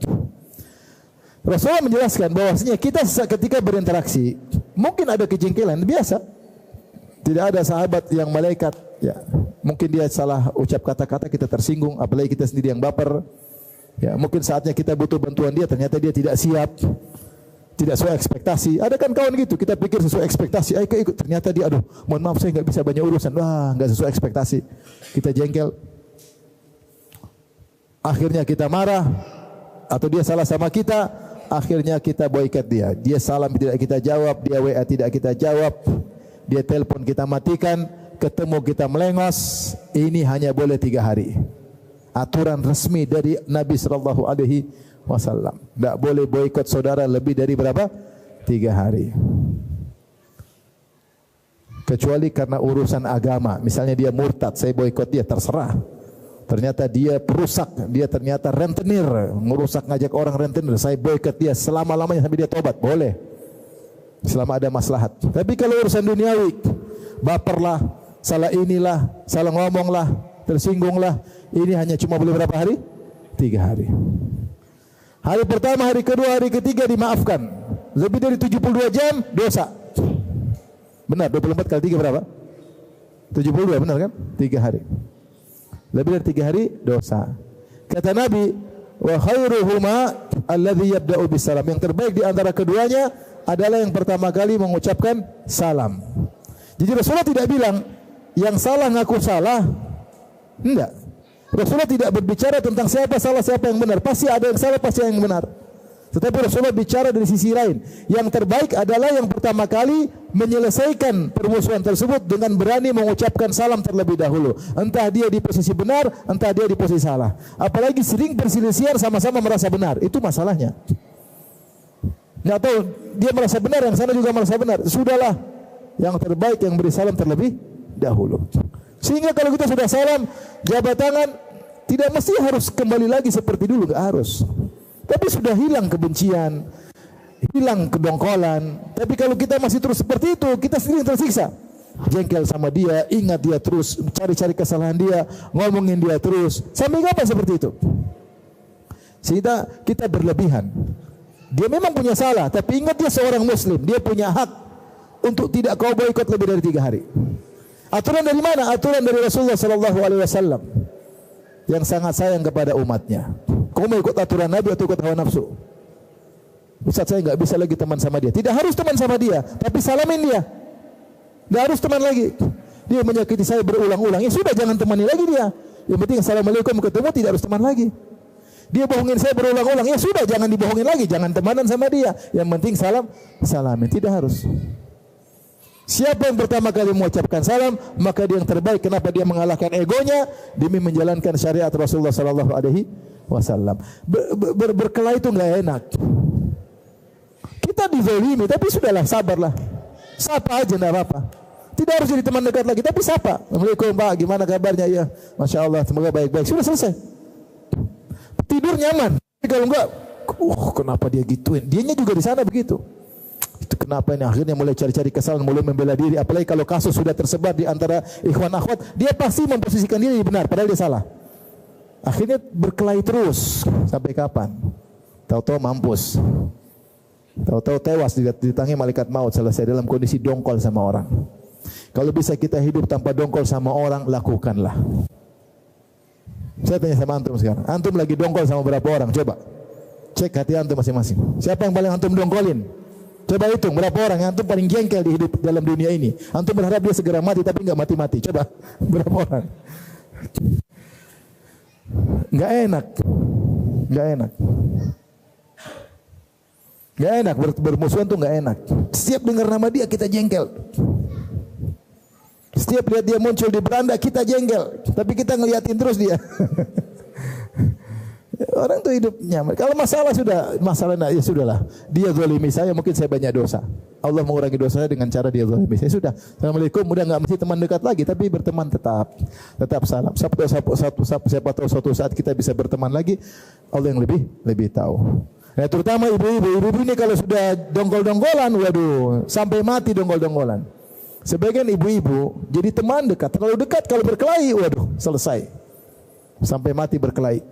Rasulullah menjelaskan bahwasanya kita ketika berinteraksi mungkin ada kejengkelan, biasa. Tidak ada sahabat yang malaikat, ya. Mungkin dia salah ucap kata-kata, kita tersinggung, apalagi kita sendiri yang baper. Ya, mungkin saatnya kita butuh bantuan dia, ternyata dia tidak siap, tidak sesuai ekspektasi. Ada kan kawan gitu, kita pikir sesuai ekspektasi, ayo ikut, ternyata dia, aduh, mohon maaf saya nggak bisa banyak urusan, wah nggak sesuai ekspektasi. Kita jengkel, akhirnya kita marah, atau dia salah sama kita, akhirnya kita boikot dia. Dia salam tidak kita jawab, dia WA tidak kita jawab. Dia telepon kita matikan, ketemu kita melengos. Ini hanya boleh 3 hari. Aturan resmi dari Nabi sallallahu alaihi wasallam. Tidak boleh boikot saudara lebih dari berapa? 3 hari. Kecuali karena urusan agama. Misalnya dia murtad, saya boikot dia, terserah. Ternyata dia perusak, dia ternyata rentenir, merusak, ngajak orang rentenir, saya boikot dia selama-lamanya sampai dia tobat, boleh. Selama ada maslahat. Tapi kalau urusan duniawi, baperlah, salah inilah, salah ngomonglah, tersinggunglah, ini hanya cuma boleh berapa hari? 3 hari. Hari pertama, hari kedua, hari ketiga dimaafkan. Lebih dari 72 jam dosa. Benar, 24 kali 3 berapa? 72, benar kan? 3 hari. Lebih dari 3 hari dosa. Kata Nabi, wa khairuhuma alladhi yabda'u bisalam. Yang terbaik di antara keduanya adalah yang pertama kali mengucapkan salam. Jadi Rasulullah tidak bilang yang salah ngaku salah. Enggak. Rasulullah tidak berbicara tentang siapa salah, siapa yang benar. Pasti ada yang salah, pasti ada yang benar. Tetapi Rasulullah bicara dari sisi lain. Yang terbaik adalah yang pertama kali menyelesaikan permusuhan tersebut dengan berani mengucapkan salam terlebih dahulu. Entah dia di posisi benar, entah dia di posisi salah. Apalagi sering perselisihan sama-sama merasa benar. Itu masalahnya. Nggak tahu, dia merasa benar, yang sana juga merasa benar. Sudahlah, yang terbaik yang beri salam terlebih dahulu. Sehingga kalau kita sudah salam, jabat tangan, tidak mesti harus kembali lagi seperti dulu, nggak harus. Tapi sudah hilang kebencian, hilang kedongkolan. Tapi kalau kita masih terus seperti itu, kita sendiri tersiksa. Jengkel sama dia, ingat dia terus, cari-cari kesalahan dia, ngomongin dia terus. Sampai kapan seperti itu? Sehingga kita berlebihan. Dia memang punya salah, tapi ingat dia seorang muslim, dia punya hak untuk tidak kau boikot lebih dari 3 hari. Aturan dari mana? Aturan dari Rasulullah sallallahu alaihi wasallam yang sangat sayang kepada umatnya. Kau mau ikut aturan Nabi atau ikut hawa nafsu? Ustaz, saya nggak bisa lagi teman sama dia. Tidak harus teman sama dia, tapi salamin dia. Nggak harus teman lagi. Dia menyakiti saya berulang-ulang. Ya sudah, jangan temani lagi dia. Yang penting assalamualaikum ketemu, tidak harus teman lagi. Dia bohongin saya berulang-ulang. Ya sudah, jangan dibohongin lagi, jangan temanan sama dia. Yang penting salamin, tidak harus. Siapa yang pertama kali mengucapkan salam, maka dia yang terbaik. Kenapa? Dia mengalahkan egonya demi menjalankan syariat Rasulullah sallallahu alaihi wasallam. Berkelahi itu enggak enak. Kita dizalimi, tapi sudahlah, sabarlah. Sapa aja, enggak apa-apa. Tidak harus jadi teman dekat lagi, tapi sapa. Assalamualaikum Pak, gimana kabarnya? Ya, Masya Allah, semoga baik-baik. Sudah selesai. Tidur nyaman. Kalau enggak, kenapa dia gituin? Dianya juga di sana begitu. Itu kenapa ini? Akhirnya mulai cari-cari kesalahan, mulai membela diri. Apalagi kalau kasus sudah tersebar di antara ikhwan akhwat, dia pasti memposisikan diri benar, padahal dia salah. Akhirnya berkelahi terus. Sampai kapan? Tahu-tahu mampus. Tahu-tahu tewas didatangi malaikat maut, selesai dalam kondisi dongkol sama orang. Kalau bisa kita hidup tanpa dongkol sama orang, lakukanlah. Saya tanya sama antum sekarang. Antum lagi dongkol sama berapa orang? Coba cek hati antum masing-masing. Siapa yang paling antum dongkolin? Coba hitung berapa orang yang antum paling jengkel di hidup dalam dunia ini. Antum berharap dia segera mati tapi enggak mati-mati. Coba berapa orang? Enggak enak. Enggak enak. Enggak enak, bermusuhan tuh enggak enak. Setiap dengar nama dia kita jengkel. Setiap lihat dia muncul di beranda kita jengkel, tapi kita ngeliatin terus dia. Orang tuh hidup nyaman. Kalau masalah ya sudahlah. Dia zalimi saya, mungkin saya banyak dosa. Allah mengurangi dosa saya dengan cara dia zalimi saya. Sudah. Assalamualaikum, udah enggak mesti teman dekat lagi, tapi berteman tetap salam. Siapa tahu suatu saat kita bisa berteman lagi. Allah yang lebih tahu. Nah, terutama ibu-ibu ini kalau sudah dongkol-dongkolan, waduh, sampai mati dongkol-dongkolan. Sebagian ibu-ibu jadi teman dekat. Kalau dekat, kalau berkelahi, waduh, selesai. Sampai mati berkelahi.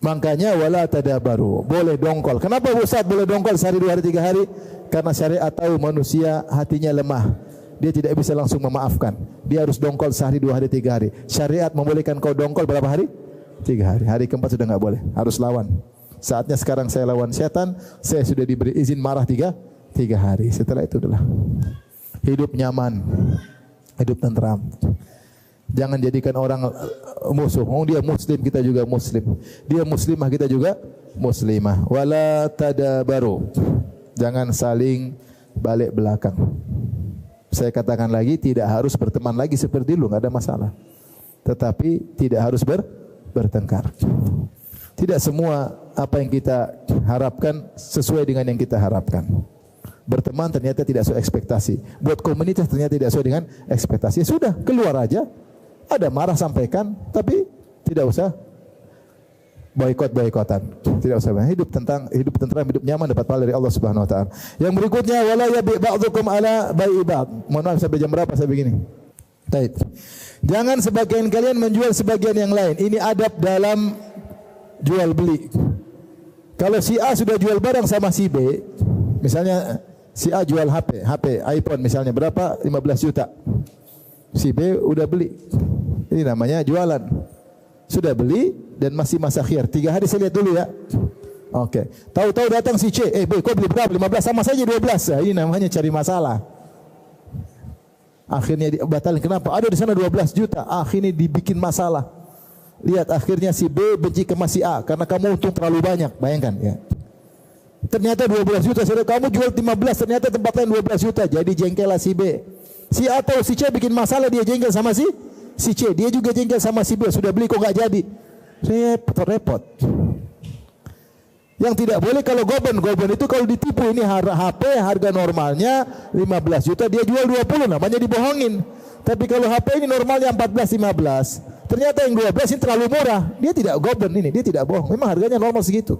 Makanya wala tadabaru, boleh dongkol. Kenapa Ustaz boleh dongkol sehari, 2 hari, 3 hari? Karena syariat tahu manusia hatinya lemah. Dia tidak bisa langsung memaafkan. Dia harus dongkol sehari, 2 hari, 3 hari. Syariat membolehkan kau dongkol berapa hari? 3 hari. Hari keempat sudah enggak boleh. Harus lawan. Saatnya sekarang saya lawan setan. Saya sudah diberi izin marah 3 hari. Setelah itu adalah hidup nyaman, hidup tentram. Jangan jadikan orang musuh. Dia muslim, kita juga muslim. Dia muslimah, kita juga muslimah. Wala tadabaru. Jangan saling balik belakang. Saya katakan lagi, tidak harus berteman lagi seperti dulu, enggak ada masalah. Tetapi tidak harus bertengkar. Tidak semua apa yang kita harapkan sesuai dengan yang kita harapkan. Berteman ternyata tidak sesuai ekspektasi. Buat komunitas ternyata tidak sesuai dengan ekspektasi. Sudah, keluar aja. Ada marah sampaikan, tapi tidak usah boikot-boikotan. Tidak usah. Hidup tentram, hidup nyaman dapat pahala dari Allah Subhanahu wa taala. Yang berikutnya wala yabi ba'dhukum ala bai'i ba'd. Mohon maaf sampai jam berapa saya begini. Baik. Jangan sebagian kalian menjual sebagian yang lain. Ini adab dalam jual beli. Kalau si A sudah jual barang sama si B, misalnya si A jual HP iPhone misalnya berapa? 15 juta. Si B udah beli. Ini namanya jualan. Sudah beli dan masih masa khiyar. 3 hari saya lihat dulu ya. Oke. Tahu-tahu datang si C, boy, kau beli berapa? 15, sama saja 12. Nah, ini namanya cari masalah. Akhirnya dibatalkan. Kenapa? Ada di sana 12 juta. Akhirnya dibikin masalah. Lihat akhirnya si B benci ke si A karena kamu untung terlalu banyak. Bayangkan ya. Ternyata 12 juta, saudara, kamu jual 15, ternyata tempat lain 12 juta. Jadi jengkellah si B. Si A atau si C bikin masalah, dia jengkel sama si C. Dia juga jengkel sama si B. Sudah beli kok enggak jadi. Repot. Yang tidak boleh kalau goben itu kalau ditipu. Ini HP harga normalnya 15 juta, dia jual 20, namanya dibohongin. Tapi kalau HP ini normalnya 14-15, ternyata yang 12 ini terlalu murah. Dia tidak goben ini, dia tidak bohong. Memang harganya normal segitu.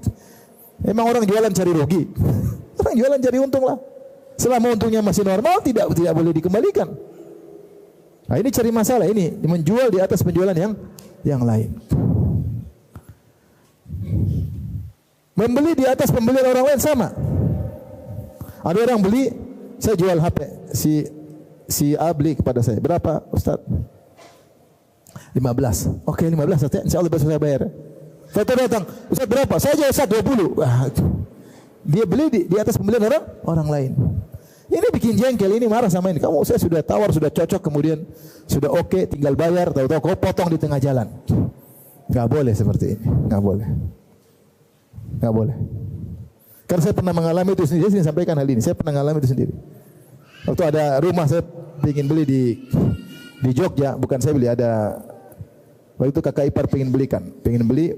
Memang orang jualan cari rugi. Orang jualan cari untung lah. Selama untungnya masih normal, tidak boleh dikembalikan. Nah, ini cari masalah, ini menjual di atas penjualan yang lain. Membeli di atas pembelian orang lain sama. Ada orang beli, saya jual HP, si A beli kepada saya. Berapa, Ustaz? 15. Oke, 15 Ustaz, insyaallah besok saya bayar. Saya datang, Ustaz berapa? Saya jual Ustaz 20. Dia beli di atas pembelian orang lain. Ini bikin jengkel, ini marah sama ini. Kamu saya sudah tawar, sudah cocok, kemudian sudah oke, tinggal bayar, tahu-tahu kau potong di tengah jalan. Enggak boleh seperti ini, enggak boleh. Enggak boleh. Karena saya pernah mengalami itu sendiri, saya sampaikan hal ini. Saya pernah mengalami itu sendiri. Waktu ada rumah saya ingin beli di Jogja, bukan saya beli, ada waktu itu kakak ipar pengen beli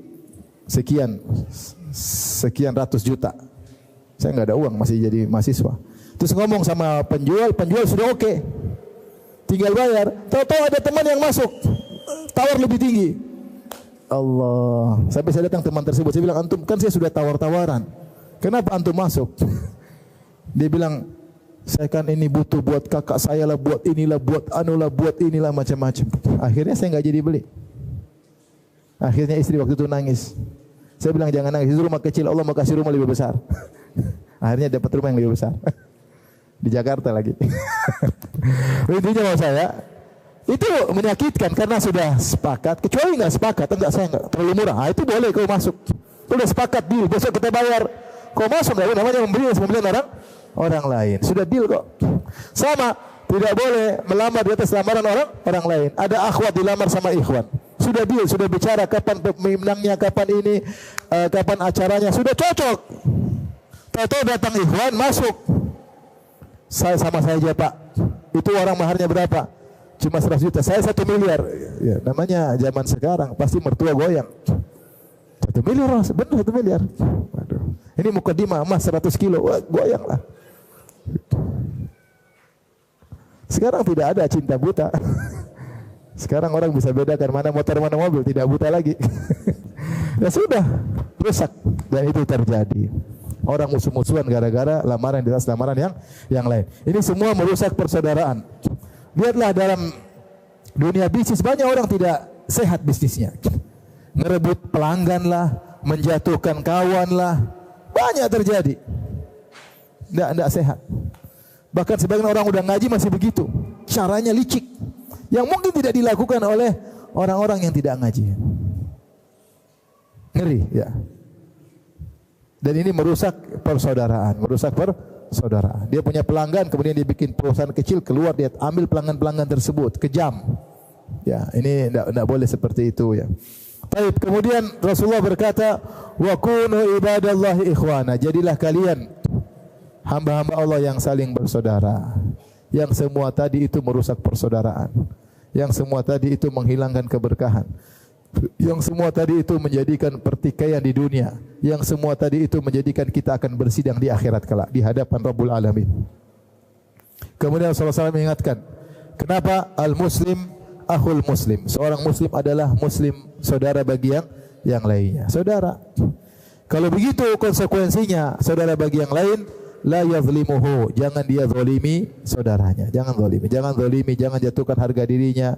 sekian ratus juta. Saya nggak ada uang, masih jadi mahasiswa. Terus ngomong sama penjual sudah oke, tinggal bayar. Tahu-tahu ada teman yang masuk, tawar lebih tinggi. Allah, sampai saya datang teman tersebut, saya bilang, antum kan saya sudah tawar-tawaran, kenapa antum masuk? Dia bilang, saya kan ini butuh buat kakak saya lah, buat inilah, buat anulah, buat inilah, macam-macam. Akhirnya saya nggak jadi beli. Akhirnya istri waktu itu nangis. Saya bilang jangan nangis, itu rumah kecil, Allah mau kasih rumah lebih besar. Akhirnya dapat rumah yang lebih besar. Di Jakarta lagi. Intinya mau saya, itu menyakitkan karena sudah sepakat. Kecuali nggak sepakat, enggak, saya nggak terlalu murah. Itu boleh kau masuk. Sudah sepakat deal, besok kita bayar. Kau masuk nggak? Namanya membeli orang lain. Sudah deal kok. Sama, tidak boleh melamar di atas lamaran orang lain. Ada akhwat dilamar sama ikhwan. Sudah deal, sudah bicara kapan pemenangnya, kapan ini, kapan acaranya, sudah cocok. Tahu-tahu datang ikhwan masuk. Saya sama saja Pak. Itu orang maharnya berapa? Cuma 100 juta. Saya 1 miliar. Ya, namanya zaman sekarang pasti mertua goyang. 1 miliar, benar 1 miliar. Waduh. Ini mukadimah emas 100 kilo. Wah, goyang lah. Sekarang tidak ada cinta buta. Sekarang orang bisa bedakan mana motor mana mobil, tidak buta lagi. Ya sudah, rusak, dan itu terjadi. Orang musuh-musuhan gara-gara lamaran di atas lamaran yang lain. Ini semua merusak persaudaraan. Lihatlah dalam dunia bisnis banyak orang tidak sehat bisnisnya. Ngerebut pelanggan lah, menjatuhkan kawan lah, banyak terjadi. Tidak sehat. Bahkan sebagian orang udah ngaji masih begitu. Caranya licik. Yang mungkin tidak dilakukan oleh orang-orang yang tidak ngaji. Ngeri, ya. Dan ini merusak persaudaraan, Dia punya pelanggan, kemudian dia bikin perusahaan kecil, keluar dia ambil pelanggan-pelanggan tersebut, kejam. Ya, ini tidak boleh seperti itu, ya. Baik, kemudian Rasulullah berkata, wa kunu ibadallahi ikhwana. Jadilah kalian hamba-hamba Allah yang saling bersaudara. Yang semua tadi itu merusak persaudaraan. Yang semua tadi itu menghilangkan keberkahan. Yang semua tadi itu menjadikan pertikaian di dunia. Yang semua tadi itu menjadikan kita akan bersidang di akhirat kelak di hadapan Rabbul Alamin. Kemudian Rasulullah SAW mengingatkan, kenapa al-muslim akhul muslim? Seorang muslim adalah muslim saudara bagi yang lainnya. Saudara. Kalau begitu konsekuensinya saudara bagi yang lain, la yazlimuhu, jangan dia zalimi saudaranya. Jangan zalimi, jangan jatuhkan harga dirinya,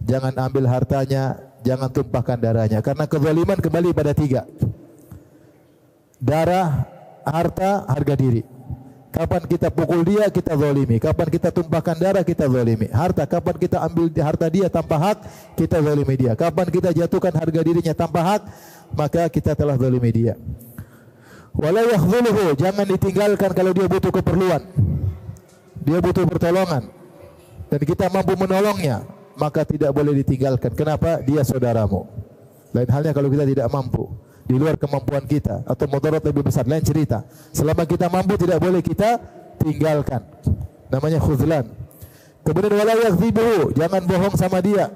jangan ambil hartanya, jangan tumpahkan darahnya. Karena kezaliman kembali pada 3. Darah, harta, harga diri. Kapan kita pukul dia, kita zalimi. Kapan kita tumpahkan darah, kita zalimi. Harta, kapan kita ambil harta dia tanpa hak, kita zalimi dia. Kapan kita jatuhkan harga dirinya tanpa hak, maka kita telah zalimi dia. Wala yakhzuluhu, jangan ditinggalkan kalau dia butuh keperluan. Dia butuh pertolongan dan kita mampu menolongnya, maka tidak boleh ditinggalkan. Kenapa? Dia saudaramu. Lain halnya kalau kita tidak mampu, di luar kemampuan kita atau mudarat lebih besar, lain cerita. Selama kita mampu tidak boleh kita tinggalkan. Namanya khuzlan. Kemudian wala yakhzibuhu, jangan bohong sama dia.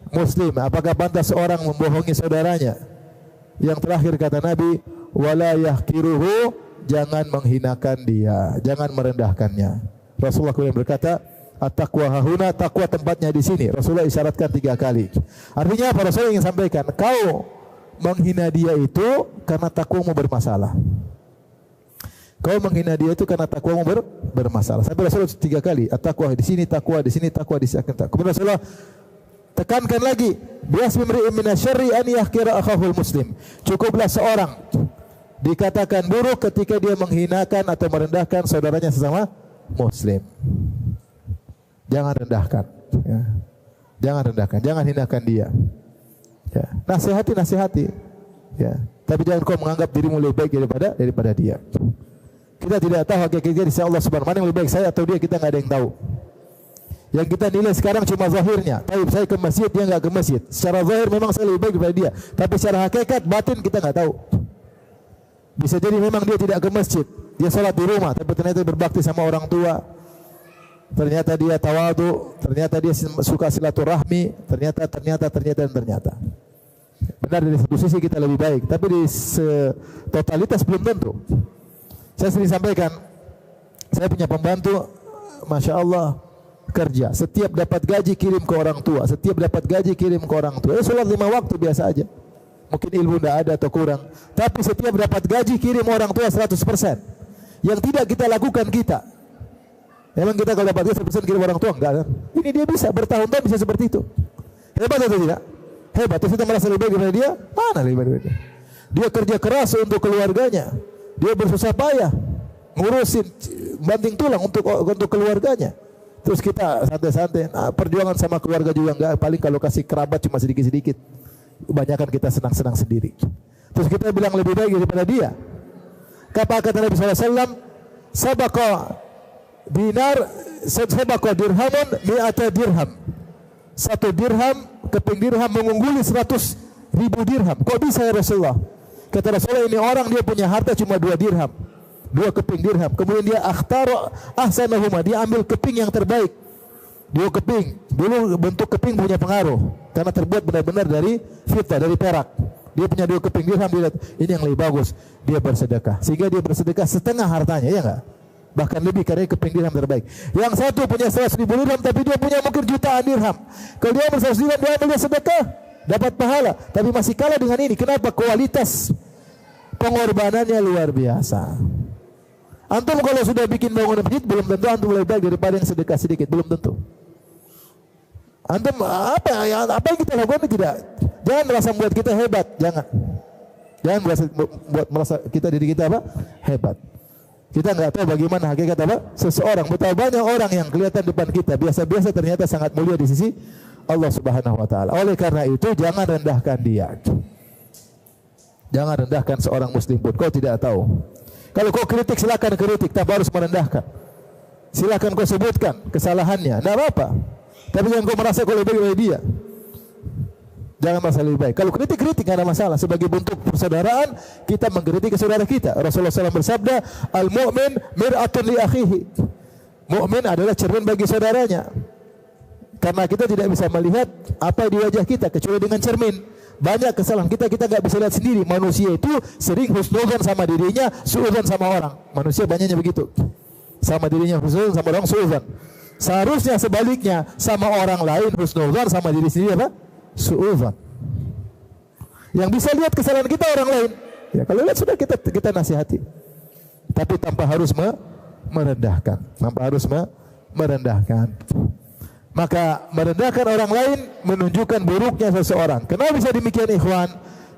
Muslim, apakah pantas seorang membohongi saudaranya? Yang terakhir kata Nabi, wala yahkiruhu, jangan menghinakan dia, jangan merendahkannya. Rasulullah kemudian berkata, at-taqwa hahuna, takwa tempatnya di sini. Rasulullah isyaratkan 3 kali. Artinya apa? Rasulullah ingin sampaikan, kau menghina dia itu karena takwamu bermasalah. Kau menghina dia itu karena takwamu bermasalah. Sampai Rasulullah 3 kali, at-taqwa di sini, takwa di sini, takwa di sini. Kemudian Rasulullah tekankan lagi, biasmimri'in minasyarri an yahkira akhahul muslim. Cukuplah seorang dikatakan buruk ketika dia menghinakan atau merendahkan saudaranya sesama muslim. Jangan rendahkan, ya. Jangan rendahkan, jangan hinakan dia. Ya. Nasihati, ya. Tapi jangan kau menganggap dirimu lebih baik daripada dia. Kita tidak tahu hakikatnya di sisi Allah Subhanahu wa taala, mana yang lebih baik saya atau dia, kita nggak ada yang tahu. Yang kita nilai sekarang cuma zahirnya. Tapi saya ke masjid, dia nggak ke masjid. Secara zahir memang saya lebih baik daripada dia, tapi secara hakikat batin kita nggak tahu. Bisa jadi memang dia tidak ke masjid, dia sholat di rumah, tapi ternyata berbakti sama orang tua. Ternyata dia tawadu, ternyata dia suka silaturahmi, ternyata. Benar, dari satu sisi kita lebih baik, tapi di totalitas belum tentu. Saya sering sampaikan, saya punya pembantu, masya Allah, kerja, setiap dapat gaji kirim ke orang tua, Ya sholat 5 waktu biasa aja. Mungkin ilmu tidak ada atau kurang, tapi setiap dapat gaji kirim orang tua 100%. Yang tidak kita lakukan kita. Memang kita kalau dapat gaji 100% kirim orang tua, enggak kan? Ini dia bisa bertahun-tahun bisa seperti itu. Hebat atau tidak? Hebat. Terus kita merasa lebih baik daripada dia? Mana lebih baik daripada dia? Dia kerja keras untuk keluarganya. Dia bersusah payah ngurusin banting tulang untuk keluarganya. Terus kita santai-santai, perjuangan sama keluarga juga enggak, paling kalau kasih kerabat cuma sedikit-sedikit. Kebanyakan kita senang-senang sendiri. Terus kita bilang lebih baik daripada dia. Kata Nabi SAW, sabaqa dirhamun mi'ata dirham. 1 dirham, keping dirham mengungguli 100.000 dirham. Kok bisa ya Rasulullah? Kata Rasulullah, ini orang dia punya harta cuma 2 dirham, 2 keping dirham. Kemudian dia akhtaru ahsanahuma, dia ambil keping yang terbaik. 2 keping. Dulu bentuk keping punya pengaruh karena terbuat benar-benar dari fita, dari perak. Dia punya 2 keping dirham, dia lihat ini yang lebih bagus, dia bersedekah. Sehingga dia bersedekah setengah hartanya, ya enggak? Bahkan lebih karena keping dirham terbaik. Yang satu punya 100.000 dirham tapi dia punya mungkin jutaan dirham. Kalau dia ambil 100 dirham, dia ambil dia sedekah, dapat pahala, tapi masih kalah dengan ini. Kenapa? Kualitas pengorbanannya luar biasa. Antum kalau sudah bikin bangunan masjid, belum tentu antum lebih baik daripada yang sedekah sedikit, belum tentu. Antum apa yang kita lakukan tidak? Jangan merasa membuat kita hebat, jangan merasa diri kita apa? Hebat. Kita nggak tahu bagaimana hakikat apa seseorang. Betapa banyak orang yang kelihatan depan kita biasa-biasa ternyata sangat mulia di sisi Allah Subhanahu wa taala. Oleh karena itu jangan rendahkan dia. Jangan rendahkan seorang muslim pun. Kau tidak tahu. Kalau kau kritik silakan kritik, tanpa harus merendahkan. Silakan kau sebutkan kesalahannya, tidak apa-apa. Tapi jangan kau merasa kau lebih baik dari dia. Jangan merasa lebih baik. Kalau kritik tidak ada masalah. Sebagai bentuk persaudaraan, kita mengkritik saudara kita. Rasulullah SAW bersabda, al-mu'min mir'atun li akhihi. Mu'min adalah cermin bagi saudaranya. Karena kita tidak bisa melihat apa di wajah kita kecuali dengan cermin. Banyak kesalahan kita nggak bisa lihat sendiri. Manusia itu sering husnudzon sama dirinya, suudzon sama orang. Manusia banyaknya begitu. Sama dirinya husnudzon, sama orang suudzon. Seharusnya sebaliknya, sama orang lain husnudzon, sama diri sendiri apa? Suudzon. Yang bisa lihat kesalahan kita orang lain. Ya kalau lihat sudah kita nasihati. Tapi tanpa harus merendahkan. Maka merendahkan orang lain menunjukkan buruknya seseorang. Kenapa bisa demikian ikhwan?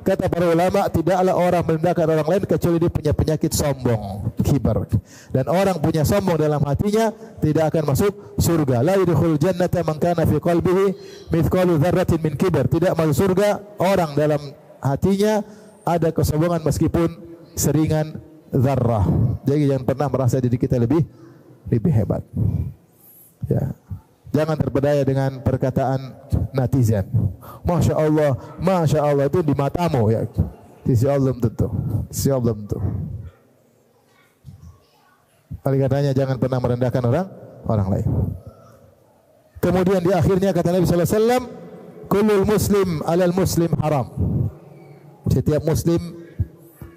Kata para ulama, tidaklah orang merendahkan orang lain kecuali dia punya penyakit sombong, kibar. Dan orang punya sombong dalam hatinya tidak akan masuk surga. La yadkhulul jannata man kana fi qalbihi mithqalu dzarratin min kibar. Tidak masuk surga orang dalam hatinya ada kesombongan meskipun seringan zarrah. Jadi jangan pernah merasa diri kita lebih hebat. Ya. Jangan terpedaya dengan perkataan netizen. Masya Allah itu di matamu ya. Sisi Allah tentu. Oleh karenanya jangan pernah merendahkan orang lain. Kemudian di akhirnya kata Nabi sallallahu alaihi wasallam, kullul muslim alal muslim haram. Setiap muslim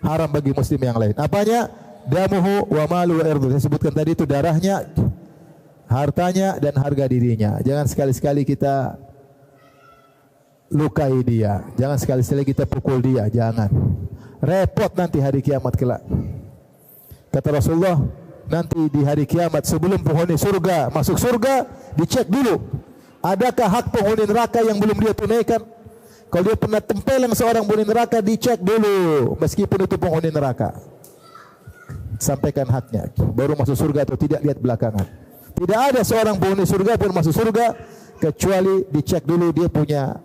haram bagi muslim yang lain. Apanya? Damuhu wa malu wa irduh. Saya sebutkan tadi itu darahnya, hartanya dan harga dirinya. Jangan sekali-sekali kita lukai dia. Jangan sekali-sekali kita pukul dia. Jangan. Repot nanti hari kiamat kelak. Kata Rasulullah, nanti di hari kiamat sebelum penghuni surga masuk surga, dicek dulu. Adakah hak penghuni neraka yang belum dia tunaikan? Kalau dia pernah tempeleng seorang penghuni neraka, dicek dulu. Meskipun itu penghuni neraka. Sampaikan haknya. Baru masuk surga atau tidak, lihat belakangan. Tidak ada seorang penghuni surga pun masuk surga kecuali dicek dulu dia punya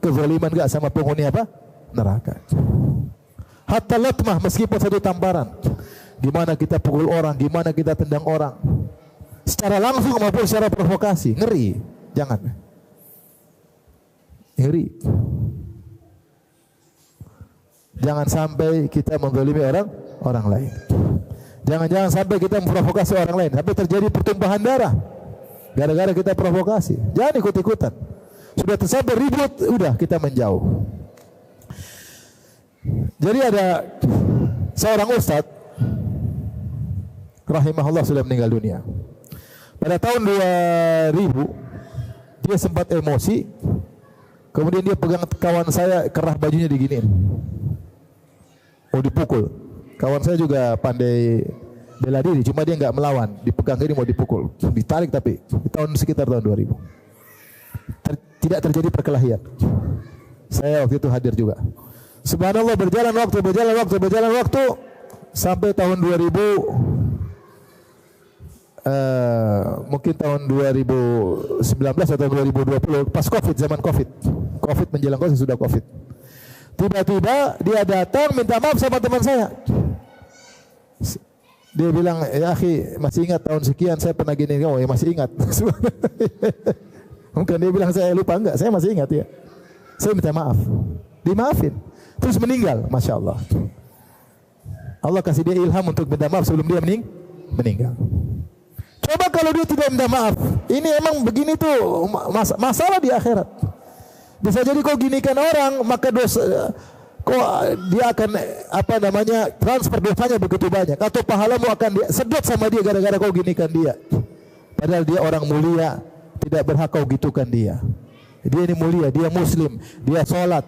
kezaliman enggak sama penghuni apa? Neraka. Hatta latmah, meskipun satu tamparan. Gimana kita pukul orang, gimana kita tendang orang. Secara langsung maupun secara provokasi. Ngeri. Jangan. Ngeri. Jangan sampai kita menzalimi orang lain. Jangan sampai kita memprovokasi orang lain. Sampai terjadi pertumpahan darah. Gara-gara kita provokasi. Jangan ikut-ikutan. Sudah tersampai ribut, udah kita menjauh. Jadi ada seorang ustadz, rahimahullah, sudah meninggal dunia. Pada tahun 2000, dia sempat emosi. Kemudian dia pegang kawan saya, kerah bajunya diginiin. Mau dipukul. Kawan saya juga pandai bela diri, cuma dia nggak melawan. Dipegang ini mau dipukul. Ditarik tapi di sekitar tahun 2000. Tidak terjadi perkelahian. Saya waktu itu hadir juga. Subhanallah, berjalan waktu sampai tahun 2000, mungkin tahun 2019 atau 2020, pas zaman COVID menjelang COVID, sudah COVID. Tiba-tiba dia datang minta maaf sama teman saya. Dia bilang, ya akhi, masih ingat tahun sekian saya pernah gini. Oh ya, masih ingat. Mungkin dia bilang, saya lupa. Enggak, saya masih ingat ya. Saya minta maaf. Dimaafin. Terus meninggal, Masya Allah. Allah kasih dia ilham untuk minta maaf sebelum dia meninggal. Coba kalau dia tidak minta maaf, ini emang begini tuh masalah di akhirat. Bisa jadi kau ginikan orang, maka dosa, kok dia akan transfer dosanya begitu banyak, atau pahalamu akan sedot sama dia gara-gara kau ginikan dia. Padahal dia orang mulia, tidak berhak kau gitukan dia. Dia ini mulia, dia muslim, dia sholat,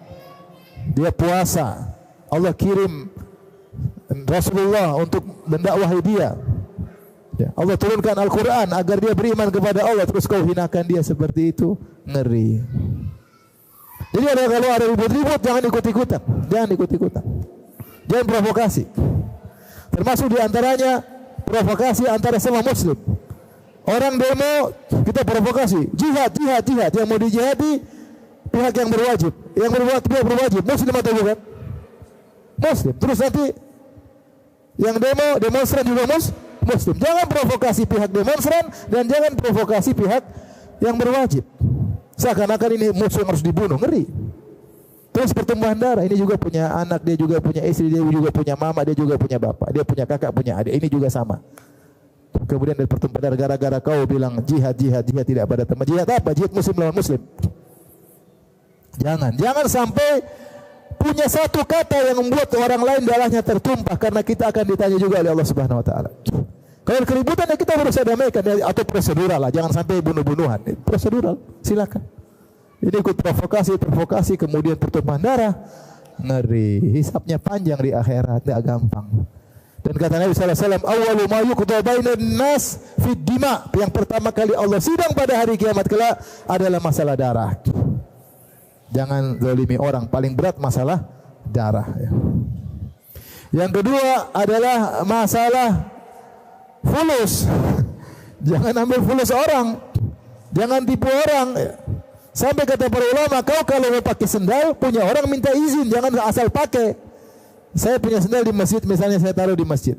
dia puasa. Allah kirim Rasulullah untuk mendakwahi dia. Allah turunkan Al-Quran agar dia beriman kepada Allah, terus kau hinakan dia seperti itu. Ngeri. Jadi kalau ada ribut-ribut, jangan ikut-ikutan. Jangan provokasi. Termasuk diantaranya provokasi antara sama muslim. Orang demo, kita provokasi. Jihad. Yang mau dijihadi pihak yang berwajib. Yang berwajib muslim atau bukan? Muslim. Terus nanti yang demonstran juga muslim. Jangan provokasi pihak demonstran dan jangan provokasi pihak yang berwajib. Seakan-akan ini musuh yang harus dibunuh. Ngeri. Terus pertumbuhan darah. Ini juga punya anak, dia juga punya istri, dia juga punya mama, dia juga punya bapak, dia punya kakak, punya adik. Ini juga sama. Kemudian dari pertumbuhan darah gara-gara kau bilang jihad tidak pada teman. Jihad apa? Jihad muslim lawan muslim. Jangan sampai punya satu kata yang membuat orang lain darahnya tertumpah, karena kita akan ditanya juga oleh Allah Subhanahu wa taala. Kalau keributan ya kita berusaha damaikan atau prosedural lah, jangan sampai bunuh-bunuhan. Prosedural, silakan. Ini ikut provokasi kemudian pertumpahan darah, ngeri. Hisabnya panjang di akhirat, tidak gampang. Dan kata Nabi sallallahu alaihi wasallam, "Awwalu ma yuqda bainan nas fid dima." Yang pertama kali Allah sidang pada hari kiamat kelak adalah masalah darah. Jangan zalimi orang, paling berat masalah darah. Yang kedua adalah masalah fulus. Jangan ambil fulus orang, jangan tipu orang. Sampai kata para ulama, kau kalau mau pakai sendal, punya orang minta izin, jangan asal pakai. Saya punya sendal di masjid, misalnya saya taruh di masjid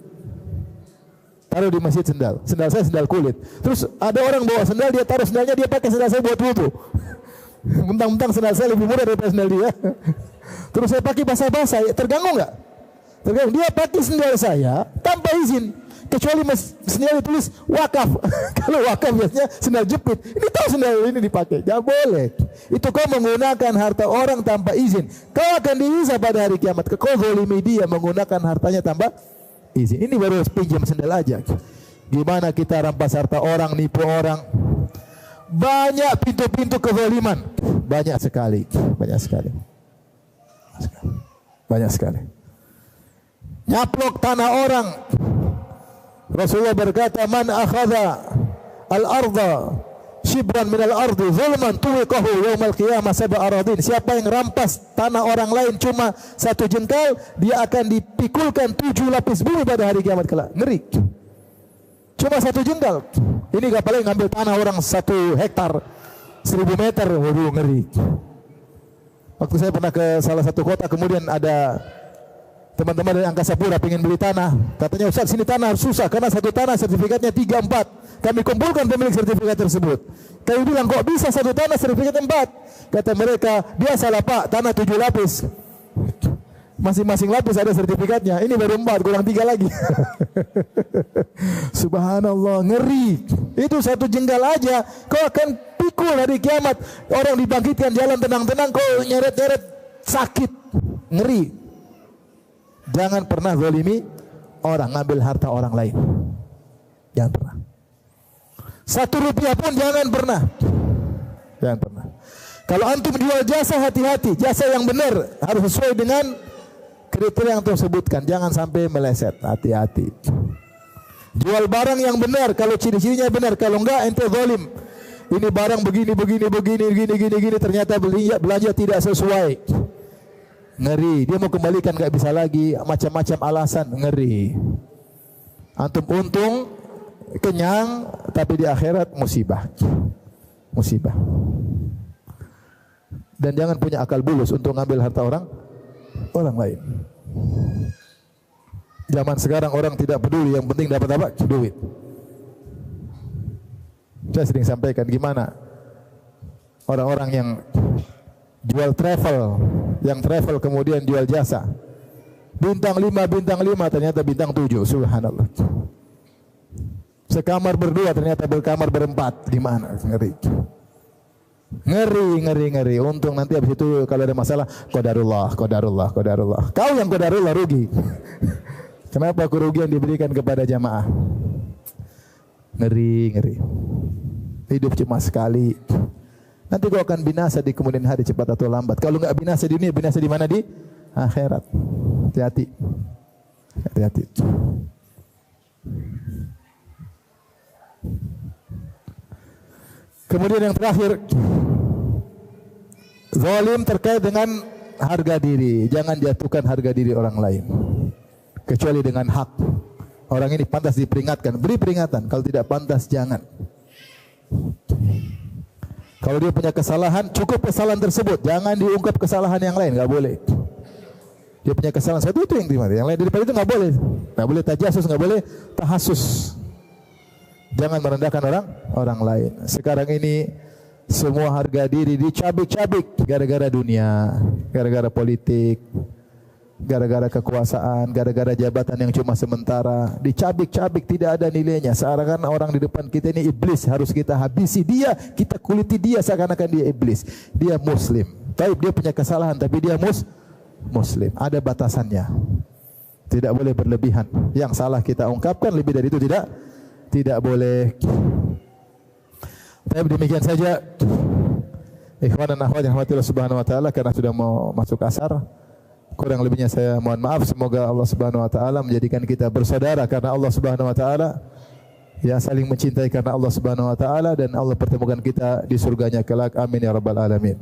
sendal saya sendal kulit. Terus ada orang bawa sendal, dia taruh sendalnya, dia pakai sendal saya buat wudu. Mentang-mentang sendal saya lebih murah daripada sendal dia. Terus saya pakai basah-basah, terganggu nggak? Terganggu. Dia pakai sendal saya tanpa izin, kecuali sendal tulis wakaf. Kalau wakaf biasanya sendal jepit. Ini tahu sendal ini dipakai, nggak boleh. Itu kau menggunakan harta orang tanpa izin. Kau akan dihisab pada hari kiamat. Kau zalimi dia menggunakan hartanya tanpa izin. Ini baru pinjam sendal aja. Gimana kita rampas harta orang, nipu orang? Banyak pintu-pintu kezaliman, banyak sekali. Nyaplok tanah orang. Rasulullah berkata, "Man akhadha al-ardha shibran min al-ardi zulman tuwiqahu yaumal qiyamah sab'a aradin." Siapa yang rampas tanah orang lain cuma satu jengkal, dia akan dipikulkan 7 lapis bumi pada hari kiamat kelak. Ngeri. Cuma satu jengkal. Ini gak paling ngambil tanah orang 1 hektar 1000 meter. Waduh, ngeri. Waktu saya pernah ke salah satu kota, kemudian ada Teman-teman dari Angkasa Pura pengen beli tanah. Katanya, Ustaz, sini tanah harus susah karena satu tanah sertifikatnya 3, 4. Kami kumpulkan pemilik sertifikat tersebut. Kami bilang, kok bisa satu tanah sertifikat 4? Kata mereka, biasalah Pak, tanah 7 lapis. Masing-masing lapis ada sertifikatnya. Ini baru 4, kurang 3 lagi. Subhanallah, ngeri. Itu satu jenggal aja, kau akan pikul hari kiamat. Orang dibangkitkan jalan tenang-tenang, kau nyeret-nyeret sakit. Ngeri. Jangan pernah zalimi orang, ngambil harta orang lain. Jangan pernah. 1 rupiah pun jangan pernah. Jangan pernah. Kalau antum jual jasa, hati-hati. Jasa yang benar harus sesuai dengan kriteria yang antum sebutkan. Jangan sampai meleset. Hati-hati. Jual barang yang benar. Kalau ciri-cirinya benar. Kalau enggak, ente zalim. Ini barang begini. Ternyata belanja tidak sesuai. Ngeri, dia mau kembalikan enggak bisa lagi, macam-macam alasan, ngeri. Antum untung, kenyang, tapi di akhirat musibah. Musibah. Dan jangan punya akal bulus untuk ngambil harta orang lain. Zaman sekarang orang tidak peduli, yang penting dapat apa? Duit. Saya sering sampaikan gimana orang-orang yang jual travel, yang travel kemudian jual jasa. Bintang 5, ternyata bintang 7. Subhanallah. Sekamar berdua, ternyata berkamar berempat. Gimana? Ngeri. Ngeri. Untung nanti habis itu kalau ada masalah, qadarullah. Kau yang qadarullah rugi. Kenapa kerugian diberikan kepada jamaah? Ngeri. Hidup cuma sekali. Nanti kau akan binasa di kemudian hari, cepat atau lambat. Kalau enggak binasa di dunia, binasa di mana? Di akhirat. Hati-hati. Kemudian yang terakhir, zalim terkait dengan harga diri. Jangan jatuhkan harga diri orang lain, kecuali dengan hak. Orang ini pantas diperingatkan, beri peringatan. Kalau tidak pantas, jangan. Kalau dia punya kesalahan, cukup kesalahan tersebut. Jangan diungkap kesalahan yang lain, enggak boleh. Dia punya kesalahan satu, itu yang terima. Yang lain daripada itu enggak boleh. Enggak boleh tajasus, enggak boleh tahasus. Jangan merendahkan orang lain. Sekarang ini semua harga diri dicabik-cabik gara-gara dunia, gara-gara politik, gara-gara kekuasaan, gara-gara jabatan yang cuma sementara, dicabik-cabik, tidak ada nilainya. Seakan-akan orang di depan kita ini iblis, harus kita habisi dia, kita kuliti dia seakan-akan dia iblis. Dia muslim, tapi dia punya kesalahan, tapi dia muslim. Ada batasannya, tidak boleh berlebihan. Yang salah kita ungkapkan, lebih dari itu tidak boleh. Tapi demikian saja, ikhwan dan akhwat yang rahmatillah subhanahu wa ta'ala, karena sudah mau masuk asar. Kurang lebihnya saya mohon maaf. Semoga Allah Subhanahu wa taala menjadikan kita bersaudara karena Allah Subhanahu wa taala, ya saling mencintai karena Allah Subhanahu wa taala, dan Allah pertemukan kita di surganya kelak. Amin ya rabbal alamin.